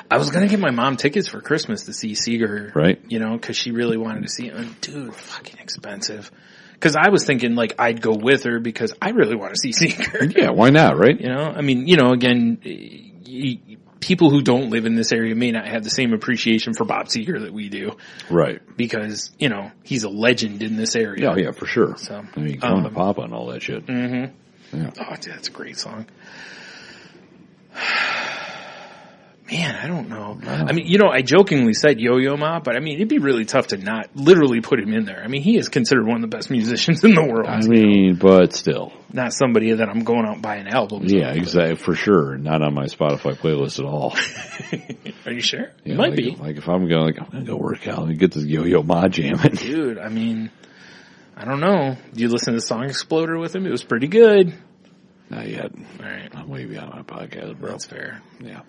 I was gonna get my mom tickets for Christmas to see Seeger. Right. Cause she really wanted to see it. And dude, fucking expensive. Cause I was thinking like I'd go with her because I really want to see Seeger. Yeah, why not, right? I mean, again, people who don't live in this area may not have the same appreciation for Bob Seger that we do. Right. Because, he's a legend in this area. Yeah, for sure. So, I mean, going to Papa and all that shit. Mm-hmm. Yeah. Oh, dude, that's a great song. Man, I don't know. Wow. I mean, I jokingly said Yo-Yo Ma, but I mean, it'd be really tough to not literally put him in there. I mean, he is considered one of the best musicians in the world. I mean, but still. Not somebody that I'm going out and buying albums. Yeah, exactly, for sure. Not on my Spotify playlist at all. Are you sure? Yeah, it might be. Like if I'm going, I'm going to go work out and get this Yo-Yo Ma jamming. Dude, I mean, I don't know. Do you listen to Song Exploder with him? It was pretty good. Not yet. All right. I'm way beyond my podcast, bro. That's fair. Yeah.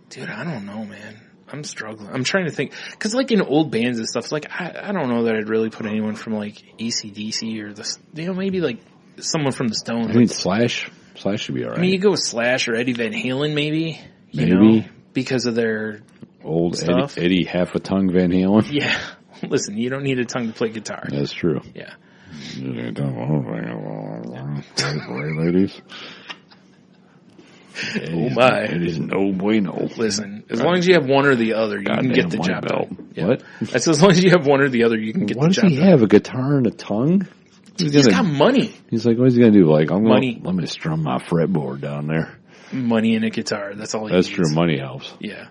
Dude, I don't know, man. I'm struggling. I'm trying to think. Cause like in old bands and stuff, like I don't know that I'd really put anyone from like AC/DC or maybe like someone from the Stones. I mean, Slash should be alright. I mean, you go with Slash or Eddie Van Halen maybe. Because of their old stuff. Eddie half a tongue Van Halen. Yeah. Listen, you don't need a tongue to play guitar. That's true. Yeah. Ladies. Oh my. It is no bueno. Listen, as long as you have one or the other, you can get the job done. Yeah. What? That's as long as you have one or the other, you can get the job done. What does he have? A guitar and a tongue? He's got money. He's like, what's he gonna do? Like, let me strum my fretboard down there. Money and a guitar. That's all he needs. That's true. Money helps. Yeah.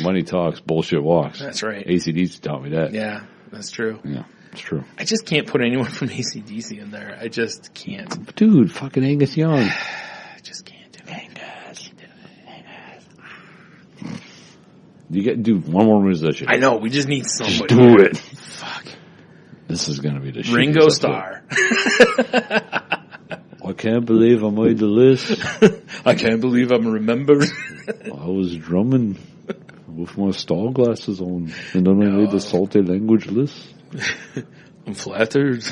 Money talks, bullshit walks. That's right. AC/DC taught me that. Yeah, that's true. Yeah, it's true. I just can't put anyone from AC/DC in there. I just can't. Dude, fucking Angus Young. I just can't do Angus. You get do one more musician. I know. We just need somebody. Just do it. Fuck. This is gonna be the shit. Ringo Starr. I can't believe I made the list. I can't believe I'm remembered. I was drumming with my star glasses on, and then I made the salty language list. I'm flattered.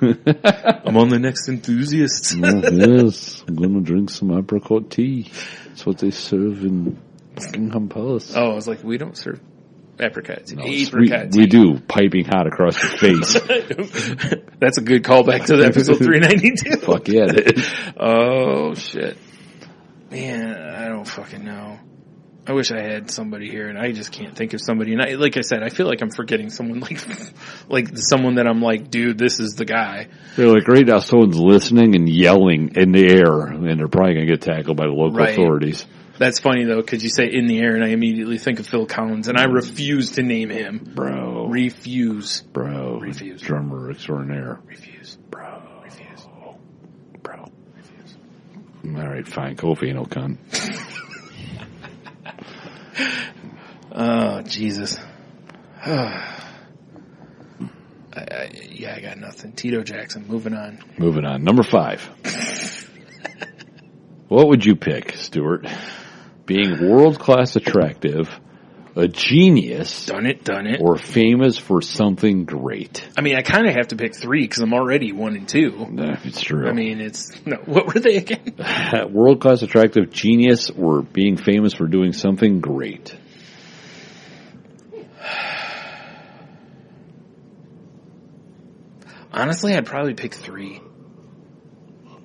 I'm on the Next Enthusiasts. Yes, I'm gonna drink some apricot tea. That's what they serve in Buckingham Palace. Oh, I was like, we don't serve apricot tea. No, apricot tea. We do, piping hot across your face. That's a good callback to episode 392. Fuck yeah, it is. Oh, shit. Man, I don't fucking know. I wish I had somebody here, and I just can't think of somebody. And like I said, I feel like I'm forgetting someone like someone that I'm like, dude, this is the guy. They're like, right now someone's listening and yelling in the air, and they're probably going to get tackled by the local authorities. That's funny though, because you say In the Air and I immediately think of Phil Collins, and I refuse to name him. Bro. Refuse. Bro. Refuse. Drummer extraordinaire. Refuse. Bro. Refuse. Bro. Refuse. All right, fine. Kofi ain't no cunt. Oh, Jesus. I got nothing. Tito Jackson, moving on. Moving on. Number 5. What would you pick, Stuart? Being world-class attractive, a genius, Done it. or famous for something great? I mean, I kind of have to pick 3 because I'm already 1 and 2. It's true. I mean, what were they again? World-class attractive, genius, or being famous for doing something great? Honestly, I'd probably pick 3.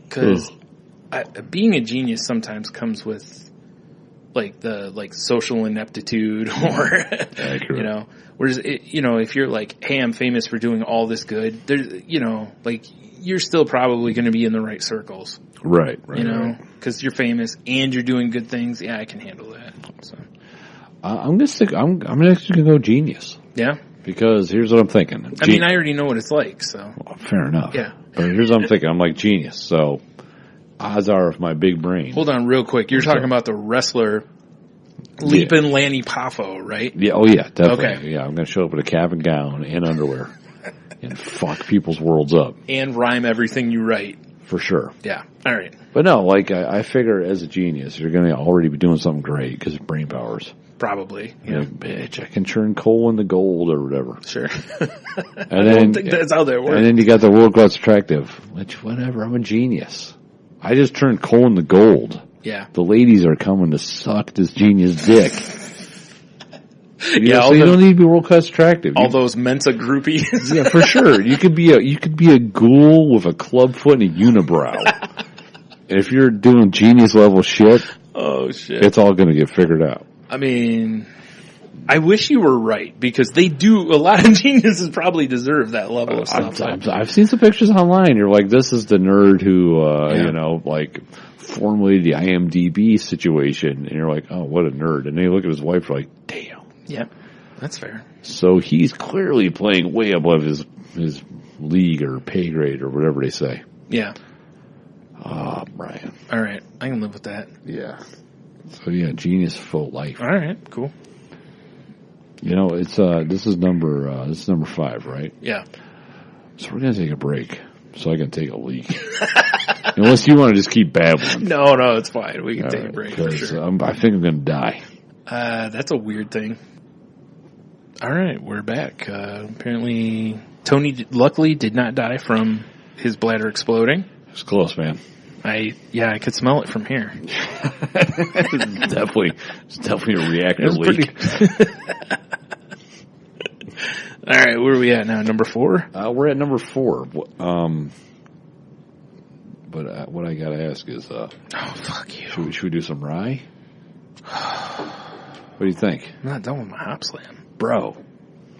Because being a genius sometimes comes with the social ineptitude or, Accurate. you know, whereas, if you're like, hey, I'm famous for doing all this good, there's, you're still probably going to be in the right circles. Right. Because you're famous and you're doing good things. Yeah, I can handle that. So. I'm actually gonna go genius. Yeah. Because here's what I'm thinking. I mean, I already know what it's like, so. Well, fair enough. Yeah. But here's what I'm thinking. I'm like genius. So, odds are with my big brain. Hold on real quick. You're talking about the wrestler Leapin' Lanny Poffo, right? Yeah. Oh, yeah. Definitely. Okay. Yeah. I'm going to show up with a cap and gown and underwear and fuck people's worlds up. And rhyme everything you write. For sure. Yeah. All right. But no, I figure as a genius, you're going to already be doing something great because of brain powers. Probably. Yeah. Bitch, I can turn coal into gold or whatever. Sure. And I then, don't think that's how that works. And then you got the world-class attractive. Which, whatever, I'm a genius. I just turned coal into gold. Yeah. The ladies are coming to suck this genius dick. Yeah, so you don't need to be world-class attractive. All those Mensa groupies. Yeah, for sure. You could be a ghoul with a club foot and a unibrow. And if you're doing genius level shit, oh shit, it's all going to get figured out. I mean, I wish you were right because they do. A lot of geniuses probably deserve that level of stuff. I've seen some pictures online. You're like, this is the nerd who, formulated the IMDb situation, and you're like, oh, what a nerd. And then you look at his wife, you're like, damn. Yeah, that's fair. So he's clearly playing way above his league or pay grade or whatever they say. Yeah. Ah, Brian. All right, I can live with that. Yeah. So yeah, genius full life. All right, cool. It's this is number 5, right? Yeah. So we're gonna take a break so I can take a leak. Unless you want to just keep babbling. No, it's fine. We can take a break for sure. I think I'm gonna die. That's a weird thing. All right, we're back. Apparently, Tony luckily did not die from his bladder exploding. It's close, man. I could smell it from here. It's definitely a reactor leak. All right, where are we at now? Number 4? We're at number 4. But what I gotta ask is, oh fuck you! Should we do some rye? What do you think? I'm not done with my hop slam, bro. All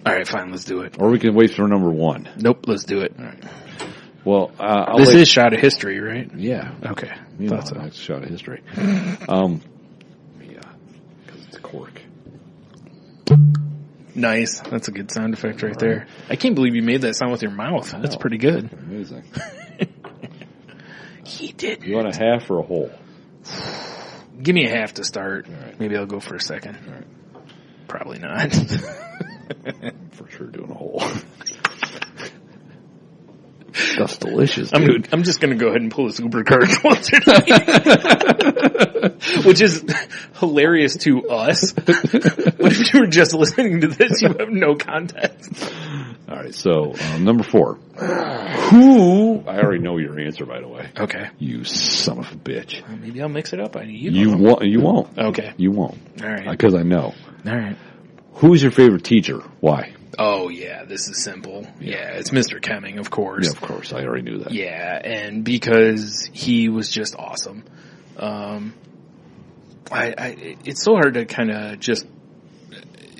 right, fine, let's do it. Or we can wait for number 1. Nope, let's do it. All right. Well, this is Shot of History, right? Yeah. Okay. That's a Shot of History. Yeah, because it's a cork. Nice. That's a good sound effect right there. I can't believe you made that sound with your mouth. That's pretty good. Amazing. He did. You want a half or a whole? Give me a half to start. Right. Maybe I'll go for a second. All right. Probably not. For sure doing a whole. Stuff's delicious, dude. I'm just going to go ahead and pull a super card sponsor which is hilarious to us. But if you were just listening to this, you have no context. All right, so number 4. Who? I already know your answer, by the way. Okay. You son of a bitch. Well, maybe I'll mix it up. You won't. Okay. You won't. All right. Because I know. All right. Who's your favorite teacher? Why? Oh, yeah, this is simple. Yeah, it's Mr. Kemming, of course. Yeah, of course. I already knew that. Yeah, and because he was just awesome. It's so hard to kind of just...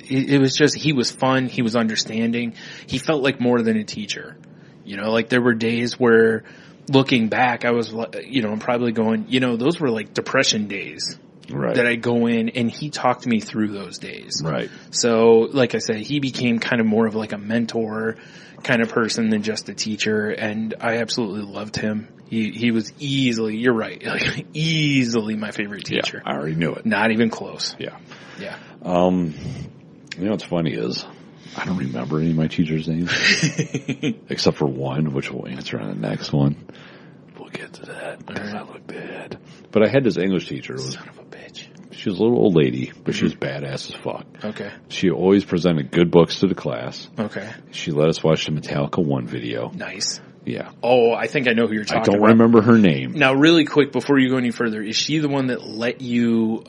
It was just, he was fun, he was understanding. He felt like more than a teacher. There were days where, looking back, I was, I'm probably going, those were like depression days. that I go in, and he talked me through those days. Right. So, like I said, he became kind of more of like a mentor kind of person than just a teacher, and I absolutely loved him. He was easily, you're right, like, easily my favorite teacher. Yeah, I already knew it. Not even close. Yeah. Yeah. You know what's funny is I don't remember any of my teachers' names except for one, which we'll answer on the next one. We'll get to that because I look bad. But I had this English teacher. Son of a bitch. She was a little old lady, but she was badass as fuck. Okay. She always presented good books to the class. Okay. She let us watch the Metallica 1 video. Nice. Yeah. Oh, I think I know who you're talking about. I don't remember her name. Now, really quick, before you go any further, is she the one that let you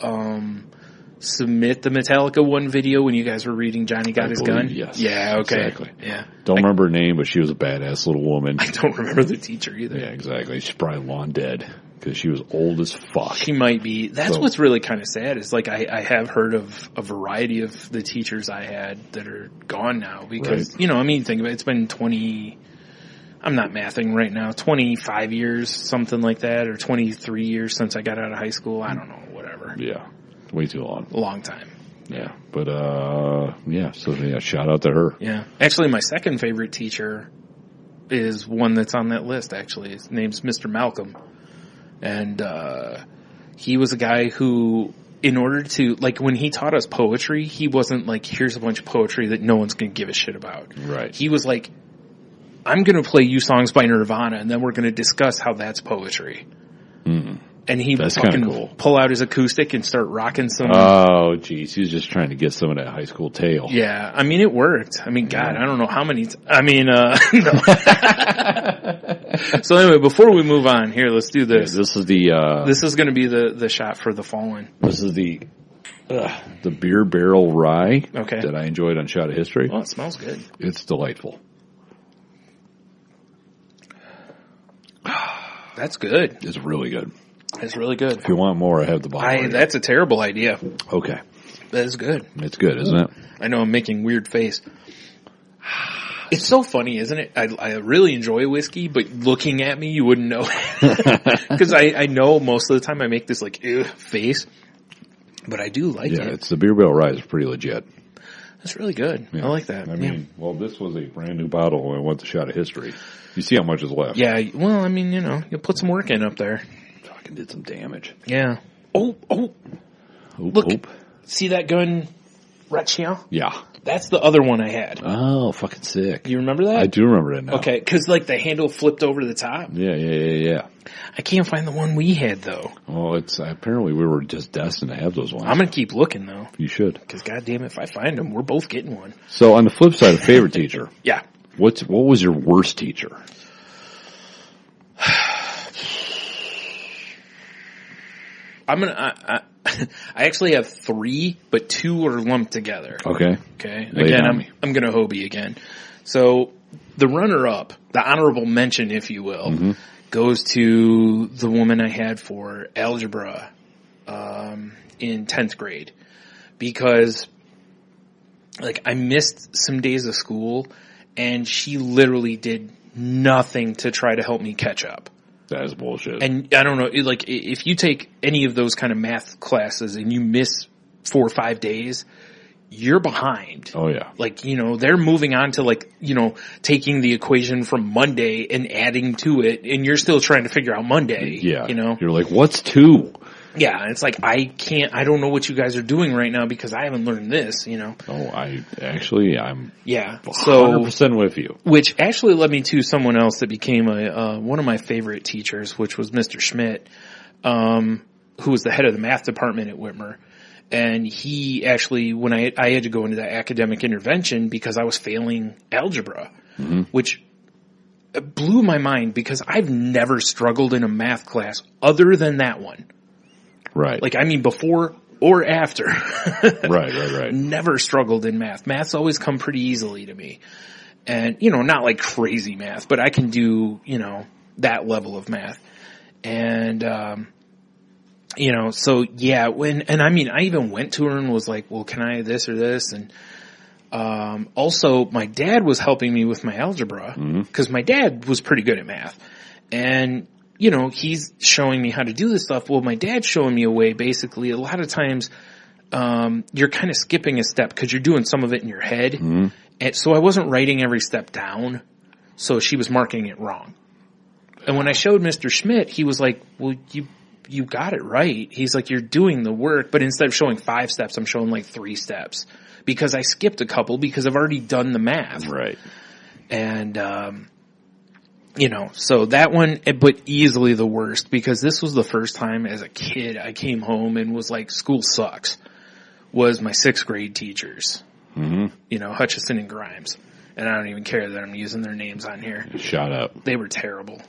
submit the Metallica 1 video when you guys were reading Johnny Got His Gun? Yes. Yeah, okay. Exactly. Yeah. Don't remember her name, but she was a badass little woman. I don't remember the teacher either. Yeah, exactly. She's probably long dead because she was old as fuck. She might be. That's what's really kind of sad is like I have heard of a variety of the teachers I had that are gone now because, you know, I mean, think about it, it's been 20, I'm not mathing right now, 25 years, something like that, or 23 years since I got out of high school. I don't know, whatever. Yeah. Way too long. A long time. Yeah. But, shout out to her. Yeah. Actually, my second favorite teacher is one that's on that list, actually. His name's Mr. Malcolm. And, he was a guy who, in order to, like, when he taught us poetry, he wasn't like, here's a bunch of poetry that no one's going to give a shit about. Right. He was like, I'm going to play you songs by Nirvana, and then we're going to discuss how that's poetry. Mm. And he would fucking cool. Pull out his acoustic and start rocking some. Oh, geez. He was just trying to get some of that high school tail. Yeah. I mean, it worked. I mean, God, I don't know how many. No. So anyway, before we move on, here, let's do this. Yeah, this is the. This is going to be the shot for the fallen. This is the beer barrel rye. Okay. That I enjoyed on Shot of History. Oh, it smells good. It's delightful. That's good. It's really good. It's really good. If you want more, I have the bottle. That's a terrible idea. Okay. That is good. It's good, isn't it? I know I'm making weird face. It's so funny, isn't it? I really enjoy whiskey, but looking at me, you wouldn't know. Because I know most of the time I make this like face, but I do like it. Yeah, it's the beer barrel rye. It's pretty legit. That's really good. Yeah. I like that. I mean, well, this was a brand new bottle when I went to Shot of History. You see how much is left. Yeah, well, I mean, you know, you'll put some work in up there. Fucking did some damage. Yeah. Look, see that gun right here? Yeah. That's the other one I had. Oh, fucking sick. You remember that? I do remember it now. Okay, because like the handle flipped over the top. Yeah. I can't find the one we had though. Well, it's apparently we were just destined to have those ones. I'm gonna keep looking though. You should. Because goddamn, if I find them, we're both getting one. So on the flip side of favorite teacher. Yeah. What was your worst teacher? I actually have 3, but 2 are lumped together. Okay. Again, I'm going to Hobie again. So the runner-up, the honorable mention, if you will, goes to the woman I had for algebra in 10th grade. Because, like, I missed some days of school, and she literally did nothing to try to help me catch up. That is bullshit. And I don't know, like, if you take any of those kind of math classes and you miss 4 or 5 days, you're behind. Oh, yeah. Like, you know, they're moving on to, like, you know, taking the equation from Monday and adding to it, and you're still trying to figure out Monday. Yeah. You know? You're like, what's 2? Yeah, it's like, I don't know what you guys are doing right now because I haven't learned this, you know? Oh, I'm yeah, 100% with you. Which actually led me to someone else that became one of my favorite teachers, which was Mr. Schmidt, who was the head of the math department at Whitmer. And he actually, when I had to go into that academic intervention because I was failing algebra, which blew my mind because I've never struggled in a math class other than that one. Right. Like, I mean, before or after. Right. Never struggled in math. Math's always come pretty easily to me. And, you know, not like crazy math, but I can do, you know, that level of math. And, you know, so yeah, I mean, I even went to her and was like, well, can I this or this? And, also my dad was helping me with my algebra because my dad was pretty good at math. And you know, he's showing me how to do this stuff. Well, my dad's showing me a way. Basically, a lot of times, you're kind of skipping a step because you're doing some of it in your head. Mm-hmm. And so I wasn't writing every step down. So she was marking it wrong. And when I showed Mr. Schmidt, he was like, well, you got it right. He's like, you're doing the work, but instead of showing 5 steps, I'm showing like 3 steps because I skipped a couple because I've already done the math. Right. And, you know, so that one, but easily the worst because this was the first time as a kid I came home and was like, school sucks, was my 6th grade teachers. Mm-hmm. You know, Hutchison and Grimes. And I don't even care that I'm using their names on here. Shut up. They were terrible.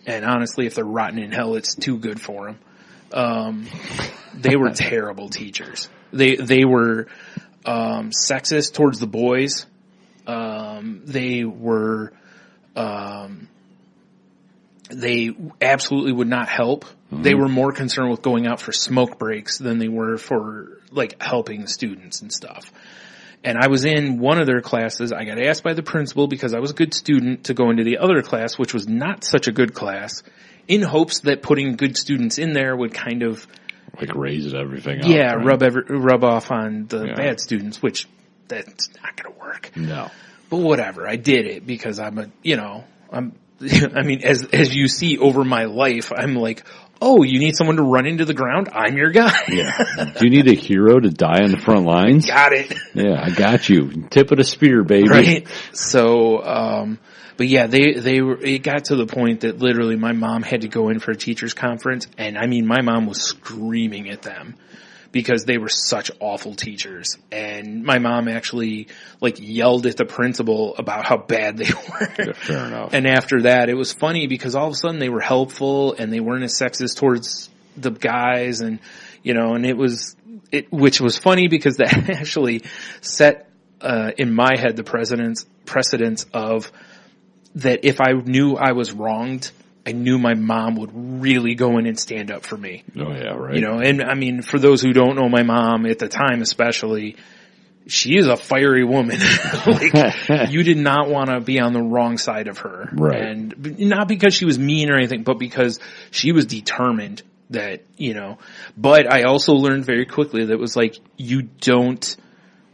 And honestly, if they're rotten in hell, it's too good for them. They were terrible teachers. They were sexist towards the boys. They were they absolutely would not help. Mm-hmm. They were more concerned with going out for smoke breaks than they were for like helping students and stuff. And I was in one of their classes. I got asked by the principal because I was a good student to go into the other class, which was not such a good class, in hopes that putting good students in there would kind of like raise everything up. Yeah, right? rub off on the bad students, which that's not going to work. No. But whatever, I did it because I mean, as you see over my life, I'm like, oh, you need someone to run into the ground? I'm your guy. Yeah. Do you need a hero to die on the front lines? Got it. Yeah, I got you. Tip of the spear, baby. Right. So, but yeah, it got to the point that literally my mom had to go in for a teacher's conference. And I mean, my mom was screaming at them because they were such awful teachers. And my mom actually like yelled at the principal about how bad they were. Yeah, fair enough. And after that, it was funny because all of a sudden they were helpful and they weren't as sexist towards the guys. And, you know, and which was funny because that actually set, in my head, the precedence of that if I knew I was wronged, I knew my mom would really go in and stand up for me. Oh yeah, right. You know, and I mean, for those who don't know my mom at the time, especially, she is a fiery woman. Like, you did not want to be on the wrong side of her. Right. And not because she was mean or anything, but because she was determined that, you know, but I also learned very quickly that it was like, you don't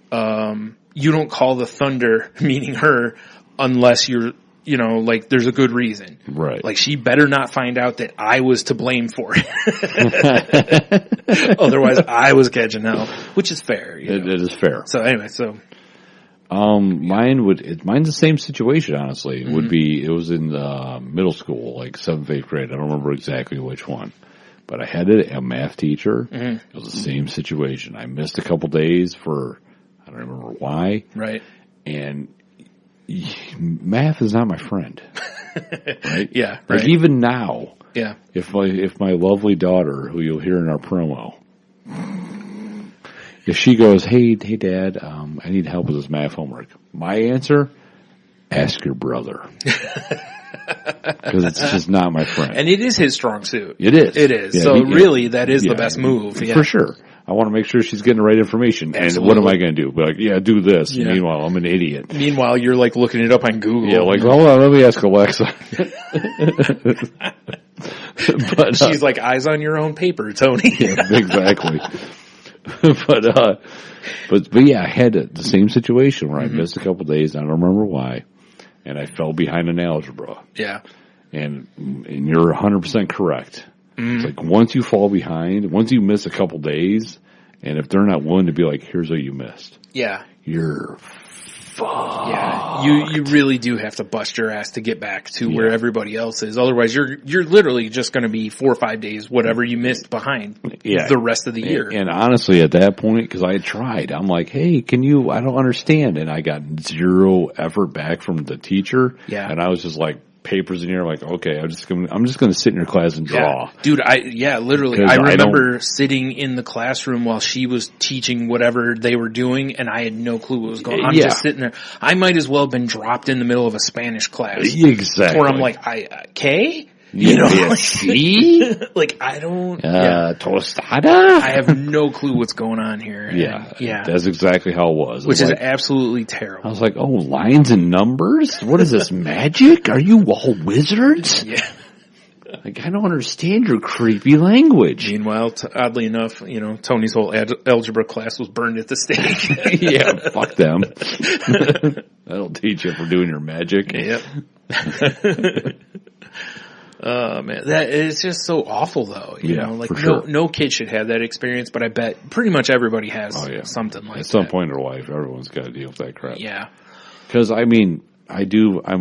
call the thunder, meaning her, unless you're, you know, like there's a good reason. Right. Like she better not find out that I was to blame for it. Otherwise I was catching hell, which is fair. It is fair. So anyway, mine's the same situation, honestly. It would be, it was in middle school, like 7th, 8th grade. I don't remember exactly which one, but I had a math teacher. Mm-hmm. It was the same situation. I missed a couple days for, I don't remember why. Right. And math is not my friend. Right? Yeah. Like right. even now. Yeah. If my lovely daughter, who you'll hear in our promo, if she goes, hey Dad, I need help with this math homework. My answer, ask your brother. Because it's just not my friend. And it is his strong suit. It is. It is. Yeah, so really that is the best move. Yeah. For sure. I want to make sure she's getting the right information. Absolutely. And what am I going to do? Be like, yeah, do this. Yeah. Meanwhile, I'm an idiot. Meanwhile, you're like looking it up on Google. Yeah, like, hold on, let me ask Alexa. But she's like, eyes on your own paper, Tony. Yeah, exactly. But yeah, I had the same situation where I missed a couple days. I don't remember why. And I fell behind in algebra. Yeah. And you're 100% correct. It's like once you fall behind, once you miss a couple days, and if they're not willing to be like, here's what you missed. Yeah. You're fucked. Yeah. You really do have to bust your ass to get back to where everybody else is. Otherwise, you're literally just going to be 4 or 5 days, whatever you missed behind the rest of the year. And honestly, at that point, because I had tried, I'm like, hey, I don't understand. And I got zero effort back from the teacher. Yeah. And I was just like, papers in here, like, okay, I'm just gonna sit in your class and draw. Yeah. Dude, literally, I remember sitting in the classroom while she was teaching whatever they were doing, and I had no clue what was going on. I'm just sitting there. I might as well have been dropped in the middle of a Spanish class. Exactly. Where I'm like, okay? You know, like, see? Like, I don't, tostada? I have no clue what's going on here. Yeah. That's exactly how it was. Which is absolutely terrible. I was like, oh, lines and numbers? What is this, magic? Are you all wizards? Yeah. Like, I don't understand your creepy language. Meanwhile, oddly enough, Tony's whole algebra class was burned at the stake. Yeah, fuck them. That'll teach you for doing your magic. Yep. Oh man, that is just so awful though. You know, like no kid should have that experience, but I bet pretty much everybody has something like that. At some point in their life, everyone's got to deal with that crap. Yeah. Because, I'm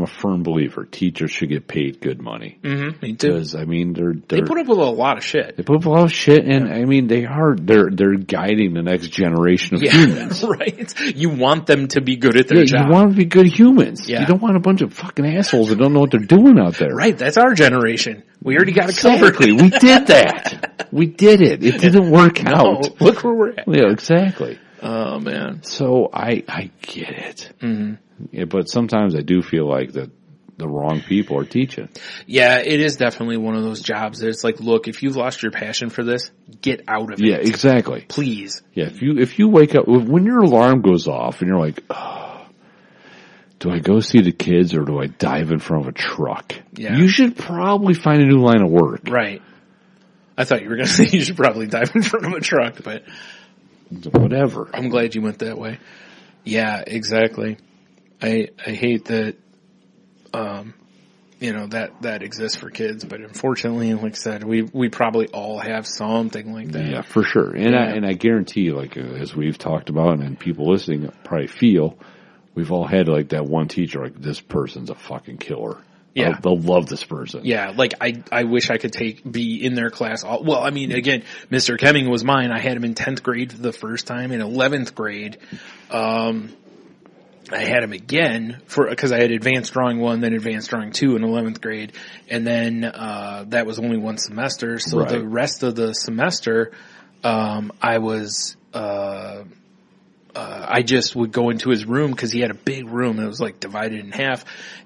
a firm believer. Teachers should get paid good money. Mm-hmm. Me too. Because, they put up with a lot of shit. They put up with a lot of shit, and they're guiding the next generation of humans. Right? You want them to be good at their job. You want them to be good humans. Yeah. You don't want a bunch of fucking assholes that don't know what they're doing out there. Right. That's our generation. We already got it covered. We did that. We did it. It didn't work out. Look where we're at. Yeah, exactly. Oh man. So I get it. Mm-hmm. Yeah, but sometimes I do feel like that the wrong people are teaching. Yeah, it is definitely one of those jobs that it's like, look, if you've lost your passion for this, get out of it. Yeah, exactly. Please. Yeah, if you wake up, when your alarm goes off and you're like, oh, do I go see the kids or do I dive in front of a truck? Yeah. You should probably find a new line of work. Right. I thought you were going to say you should probably dive in front of a truck, but whatever. I'm glad you went that way. Yeah, exactly. I hate that, that exists for kids, but unfortunately, like I said, we probably all have something like that. Yeah, for sure. And I guarantee, like, as we've talked about and people listening probably feel, we've all had like that one teacher, like, this person's a fucking killer. Yeah. They'll love this person. Yeah, like I wish I could be in their class. Again, Mr. Kemming was mine. I had him in 10th grade the first time. In 11th grade, I had him again because I had advanced drawing 1, then advanced drawing 2 in 11th grade. And then, that was only one semester. So the rest of the semester, I just would go into his room because he had a big room and it was like divided in half.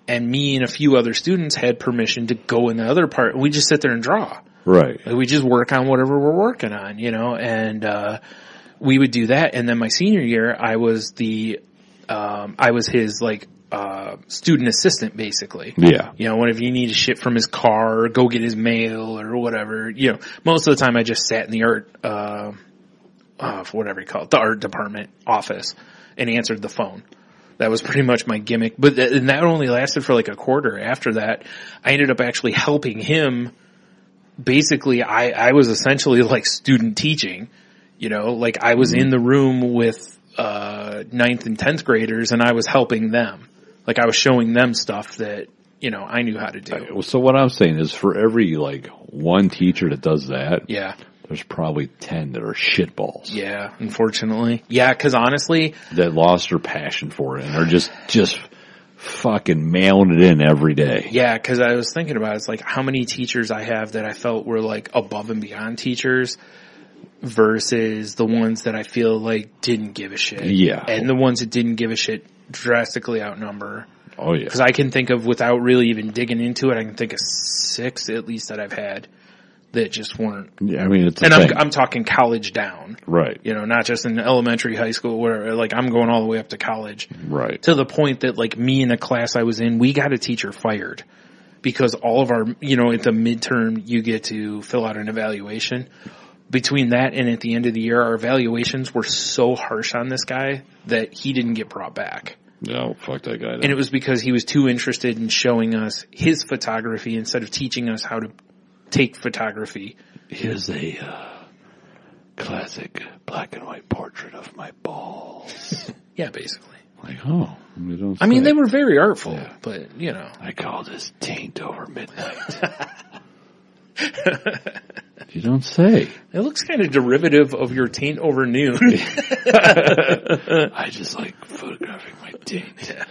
And me and a few other students had permission to go in the other part. And we just sit there and draw. Right. Like, we just work on whatever we're working on, and, we would do that. And then my senior year, I was his student assistant basically. Yeah. Whenever you need shit from his car or go get his mail or whatever, most of the time I just sat in the art, whatever you call it, the art department office and answered the phone. That was pretty much my gimmick. But and that only lasted for like a quarter. After that, I ended up actually helping him. Basically, I was essentially like student teaching, like I was in the room with 9th and 10th graders and I was helping them. Like I was showing them stuff that, I knew how to do. So what I'm saying is for every like one teacher that does that, yeah, there's probably 10 that are shitballs. Yeah, unfortunately. Yeah, because honestly, that lost their passion for it and are just fucking mailing it in every day. Yeah, because I was thinking about it. It's like how many teachers I have that I felt were like above and beyond teachers versus the ones that I feel like didn't give a shit. Yeah. And the ones that didn't give a shit drastically outnumber. Oh, yeah. Because I can think of, without really even digging into it, I can think of 6 at least that I've had that just weren't. Yeah, I mean, I'm talking college down. Right. Not just in elementary, high school, whatever. Like, I'm going all the way up to college. Right. To the point that, like, me in a class I was in, we got a teacher fired. Because all of our, at the midterm, you get to fill out an evaluation. Between that and at the end of the year, our evaluations were so harsh on this guy that he didn't get brought back. No, fuck that guy. And it was because he was too interested in showing us his photography instead of teaching us how to take photography. Here's a classic black and white portrait of my balls. Yeah, basically. Like, oh, you don't say. I mean, they were very artful, but, I call this taint over midnight. You don't say. It looks kind of derivative of your taint over noon. I just like photographing my taint. Yeah.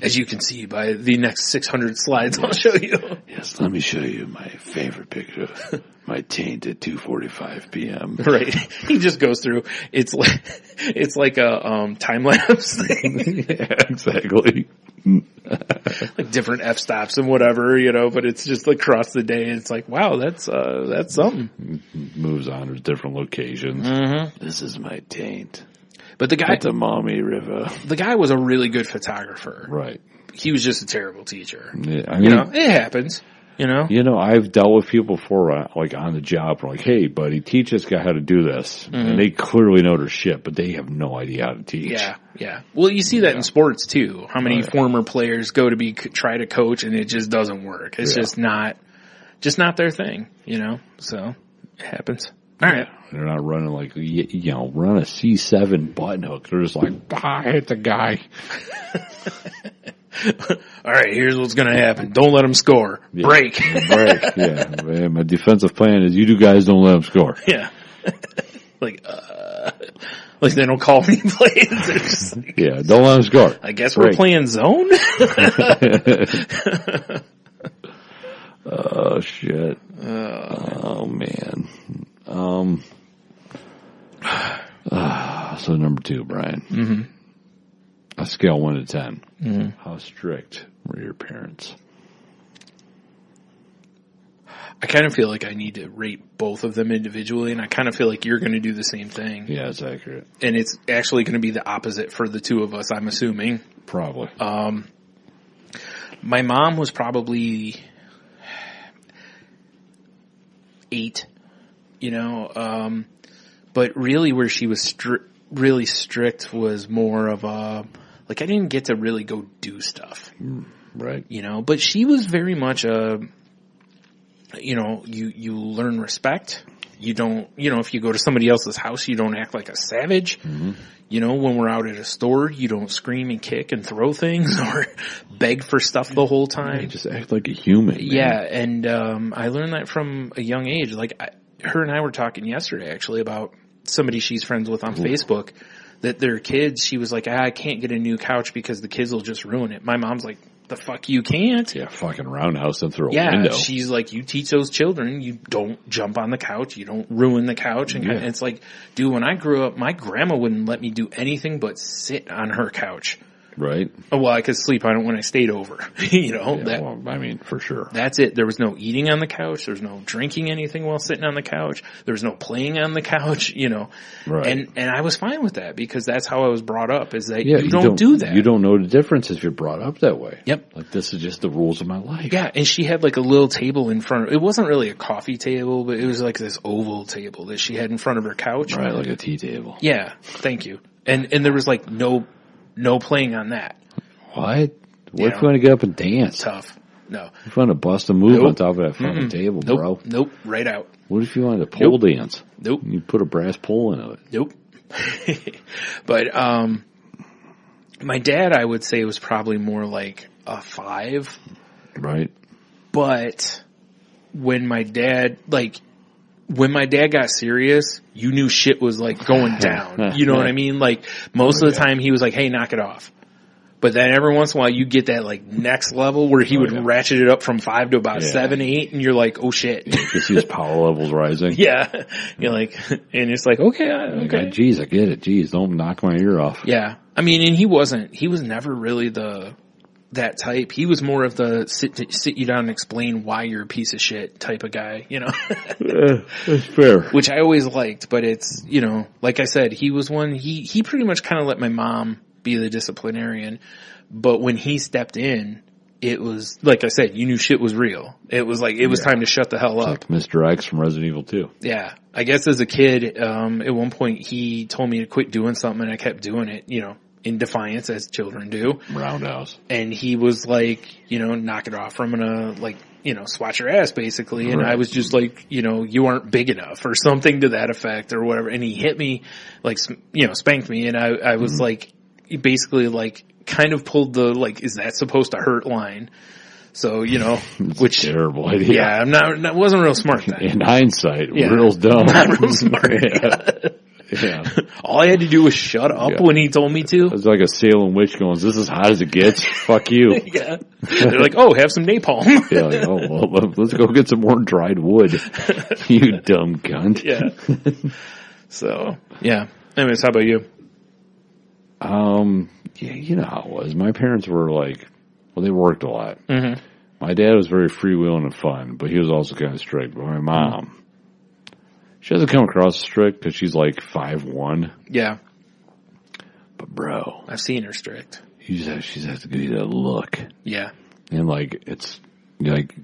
As you can see by the next 600 slides I'll show you. Yes, let me show you my favorite picture of my taint at 2:45 p.m. Right. He just goes through. It's like a time lapse thing. Yeah, exactly. Like different f-stops and whatever, but it's just across the day. It's like, wow, that's something. Moves on to different locations. Mm-hmm. This is my taint. But the guy at the Maumee River. The guy was a really good photographer. Right. He was just a terrible teacher. Yeah, I mean, it happens. You know? You know, I've dealt with people before, like on the job, like, hey, buddy, teach this guy how to do this. Mm-hmm. And they clearly know their shit, but they have no idea how to teach. Yeah. Well, you see that in sports too. How many former players go to try to coach and it just doesn't work. It's just not their thing, you know? So it happens. All right. They're not running like, you know, run a C7 button hook. They're just like, hit the guy. All right, here's what's going to happen. Don't let them score. Yeah. Break. Break, yeah. Man, my defensive plan is you guys don't let them score. Yeah. Like they don't call me plays. Like, yeah, don't let them score. I guess we're playing zone? Oh, shit. Oh, man. So number 2, Brian. Mm-hmm. A scale 1 to 10. Mm-hmm. How strict were your parents? I kind of feel like I need to rate both of them individually, and I kind of feel like you're going to do the same thing. Yeah, it's accurate. And it's actually going to be the opposite for the two of us, I'm assuming. Probably. My mom was probably 8, you know, but really where she was really strict was more of like I didn't get to really go do stuff. Right. You know, but she was very much you know, you learn respect. You don't, you know, if you go to somebody else's house, you don't act like a savage. Mm-hmm. You know, when we're out at a store, you don't scream and kick and throw things or beg for stuff the whole time. Yeah, just act like a human. Man. Yeah, and I learned that from a young age. Like, her and I were talking yesterday, actually, about somebody she's friends with on Facebook, that their kids, she was like, I can't get a new couch because the kids will just ruin it. My mom's like, the fuck you can't? Yeah, fucking roundhouse them through a window. Yeah, she's like, you teach those children, you don't jump on the couch, you don't ruin the couch. And it's like, dude, when I grew up, my grandma wouldn't let me do anything but sit on her couch. Right. Oh, well, I could sleep on it when I stayed over. You know, yeah, well, I mean, for sure. That's it. There was no eating on the couch. There's no drinking anything while sitting on the couch. There was no playing on the couch, you know. Right. And I was fine with that because that's how I was brought up, is that you don't do that. You don't know the difference if you're brought up that way. Yep. Like, this is just the rules of my life. Yeah, and she had like a little table in front of, it wasn't really a coffee table, but it was like this oval table that she had in front of her couch. Right, like a tea table. Yeah, thank you. And there was like no playing on that. What? What if you want to get up and dance? Tough. No. If you want to bust a move on top of that fucking table, bro. Nope. Right out. What if you wanted to pole dance? Nope. You put a brass pole into it. Nope. But, my dad, I would say, was probably more like a 5. Right. But when my dad got serious, you knew shit was like going down. You know what I mean? Like most of the time he was like, hey, knock it off. But then every once in a while you get that like next level where he would ratchet it up from 5 to about 7, 8 and you're like, oh shit. You can see his power levels rising. Yeah. You're like, and it's like, okay. Like, geez, I get it. Geez, don't knock my ear off. Yeah. I mean, and he was never really that type. He was more of the sit you down and explain why you're a piece of shit type of guy, you know? That's fair. Which I always liked, but it's, you know, like I said, he was one, he pretty much kind of let my mom be the disciplinarian, but when he stepped in, it was, like I said, you knew shit was real. It was like, it was time to shut the hell up. Like Mr. X from Resident Evil 2. Yeah. I guess as a kid, at one point he told me to quit doing something and I kept doing it, you know, in defiance as children do. Roundhouse. And he was like, you know, knock it off. I'm gonna like, you know, swat your ass basically. And I was just like, you know, you aren't big enough or something to that effect or whatever. And he hit me, like, you know, spanked me. And I was like, he basically like kind of pulled the, like, is that supposed to hurt line? So, you know, which terrible idea. Yeah, that wasn't real smart then. In hindsight, real dumb. Not real smart. Yeah. All I had to do was shut up when he told me to. It was like a Salem witch going, is this as hot as it gets? Fuck you. Yeah. They're like, oh, have some napalm. Yeah, like, oh, well, let's go get some more dried wood. You dumb cunt. Yeah. So, yeah. Anyways, how about you? Yeah, you know how it was. My parents were like, well, they worked a lot. Mm-hmm. My dad was very freewheeling and fun, but he was also kind of strict. But my mom, she doesn't come across strict because she's like 5'1". Yeah. But bro, I've seen her strict. She just has to give you that look. Yeah. And like, it's like,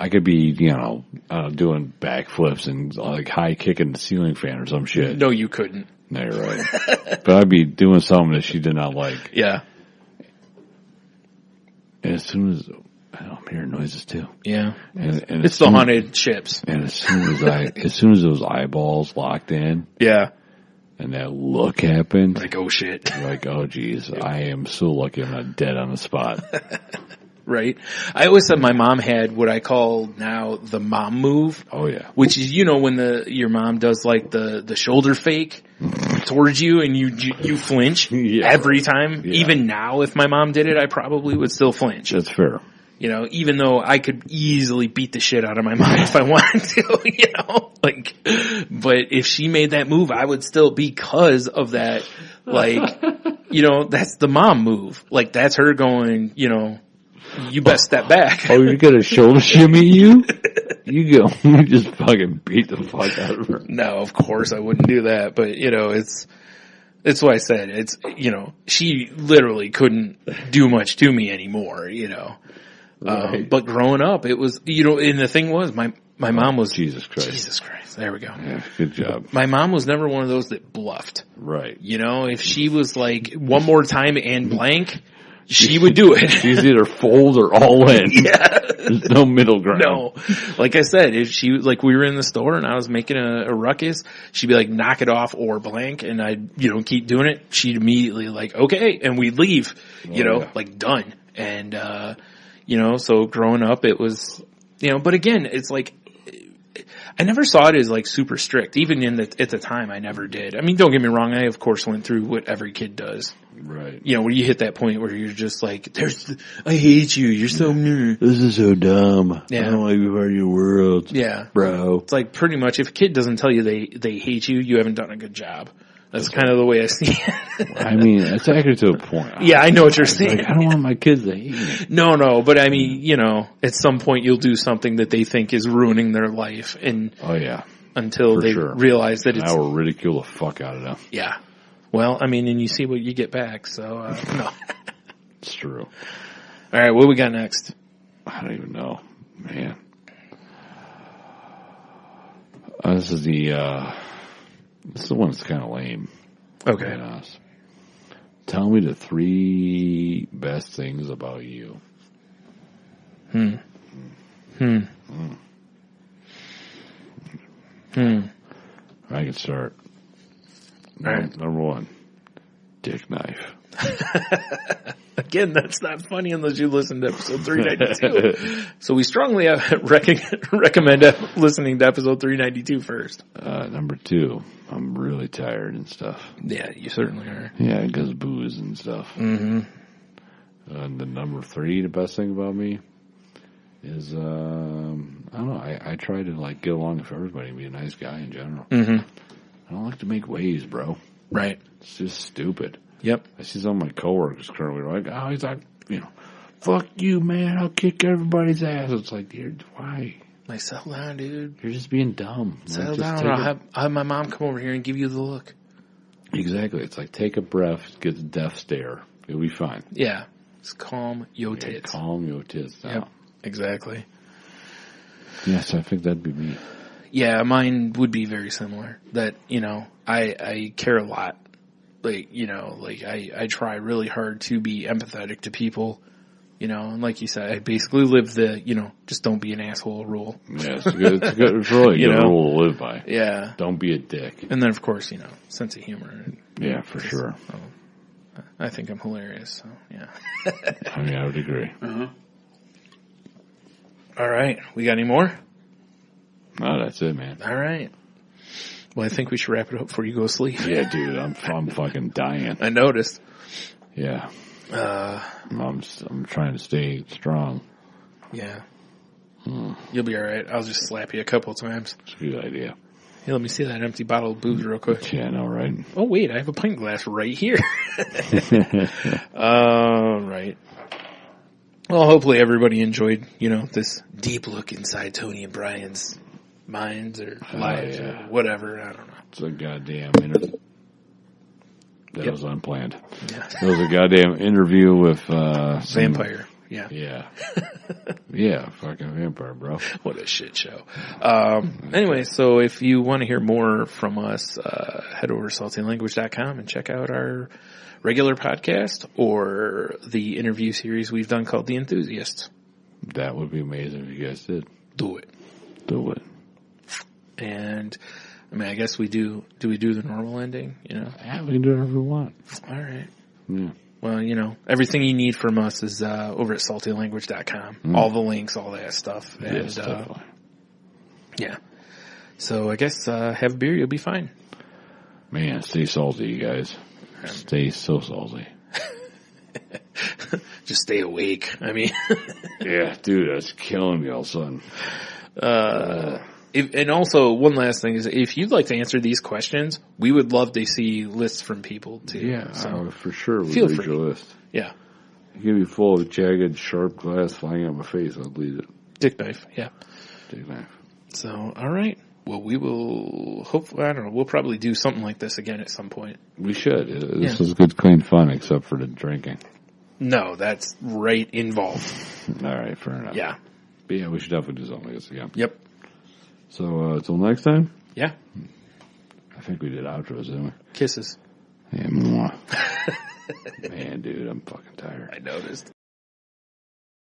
I could be, doing backflips and like high kicking the ceiling fan or some shit. No, you couldn't. No, you're right. But I'd be doing something that she did not like. Yeah. And as soon as I'm hearing noises too. Yeah. And it's the haunted ships. And as soon as those eyeballs locked in. Yeah. And that look happened. Like, oh shit. Like, oh geez, I am so lucky I'm not dead on the spot. Right. I always said my mom had what I call now the mom move. Oh yeah. Which is, when your mom does like the shoulder fake towards you and you flinch every time. Yeah. Even now, if my mom did it, I probably would still flinch. That's fair. Even though I could easily beat the shit out of my mom if I wanted to, but if she made that move, I would still, because of that, that's the mom move. Like, that's her going, you best step back. Oh, you're gonna shoulder shimmy you? You just fucking beat the fuck out of her. No, of course I wouldn't do that, but it's what I said. It's, she literally couldn't do much to me anymore, Right. But growing up, it was, and the thing was, my mom was, Jesus Christ. Jesus Christ. There we go. Yeah, good job. My mom was never one of those that bluffed. Right. If she was like, one more time and blank, she would do it. She's either fold or all in. Yeah. There's no middle ground. No. Like I said, if she, like, we were in the store and I was making a ruckus, she'd be like, knock it off or blank, and I'd, keep doing it. She'd immediately like, okay, and we'd leave, like done. And, so growing up, it was, but again, it's like, I never saw it as like super strict. Even at the time, I never did. I mean, don't get me wrong. I of course went through what every kid does. Right. Where you hit that point where you're just like, I hate you. You're so new. This is so dumb. Yeah. I don't like to be part of your world. Yeah. Bro. It's like pretty much if a kid doesn't tell you they hate you, you haven't done a good job. That's kind of the way I see it. I mean, it's actually to a point. Yeah, I know what you're saying. Like, I don't want my kids to hate me. No, but I mean, at some point you'll do something that they think is ruining their life, and oh yeah, until they realize that I will ridicule the fuck out of them. Yeah. Well, I mean, and you see what you get back, so no. It's true. All right, what we got next? I don't even know, man. This is the one that's kind of lame. Okay. Tell me the 3 best things about you. I can start. All right. Number 1, dick knife. Again, that's not funny unless you listen to episode 392. So we strongly recommend listening to episode 392 first. Number 2, I'm really tired and stuff. Yeah, you certainly are. Yeah, because booze and stuff. Mm-hmm. And the number 3, the best thing about me is, I don't know, I try to like get along with everybody and be a nice guy in general. Mm-hmm. I don't like to make waves, bro. Right. It's just stupid. Yep. I see some of my coworkers currently like, oh, he's like, fuck you, man. I'll kick everybody's ass. It's like, dude, why? Like, settle down, dude. You're just being dumb. Settle down. I'll have my mom come over here and give you the look. Exactly. It's like, take a breath, get the death stare. You'll be fine. Yeah. Just calm your tits. Calm your tits down. Yep. Exactly. Yeah, so I think that'd be me. Yeah, mine would be very similar. That, I care a lot. Like, I try really hard to be empathetic to people, and like you said, I basically live the, just don't be an asshole rule. Yeah, it's really a good rule to live by. Yeah. Don't be a dick. And then, of course, sense of humor. Yeah, for sure. I think I'm hilarious, so, yeah. I mean, I would agree. Uh-huh. All right. We got any more? No, that's it, man. All right. Well, I think we should wrap it up before you go to sleep. Yeah, dude, I'm fucking dying. I noticed. Yeah. I'm trying to stay strong. Yeah. You'll be all right. I'll just slap you a couple times. It's a good idea. Hey, let me see that empty bottle of booze real quick. Yeah, I know, right? Oh, wait, I have a pint glass right here. All right. Well, hopefully everybody enjoyed, this deep look inside Tony and Brian's minds or lives or whatever. I don't know. It's a goddamn interview. That was unplanned. Yeah. It was a goddamn interview with Vampire. Yeah. Yeah. Yeah, fucking vampire, bro. What a shit show. Anyway, so if you want to hear more from us, head over to saltylanguage.com and check out our regular podcast or the interview series we've done called The Enthusiast. That would be amazing if you guys did. Do it. Do it. And, I mean, I guess we do we do the normal ending, you know? Yeah, we can do whatever we want. All right. Yeah. Well, you know, everything you need from us is over at saltylanguage.com. All the links, all that stuff. And, Yes, definitely. Yeah. So I guess have a beer, you'll be fine. Man, stay salty, you guys. Stay so salty. Just stay awake. I mean, Yeah, dude, that's killing me all of a sudden. and also one last thing is if you'd like to answer these questions, we would love to see lists from people too. Yeah, So for sure. We'll feel read free. your list. yeah, You can be full of jagged, sharp glass flying out my face. I'll leave it. dick knife. Yeah. Take a knife. So, all right. Well, we will hopefully, I don't know, we'll probably do something like this again at some point. We should. This Yeah. is good, clean fun, except for the drinking. No, that's right involved. All right, fair enough. Yeah. But yeah, we should definitely do something like this again. Yep. So, until next time, Yeah. I think we did outros, didn't we? Kisses. Yeah, mwah. Man, dude, I'm fucking tired. I noticed.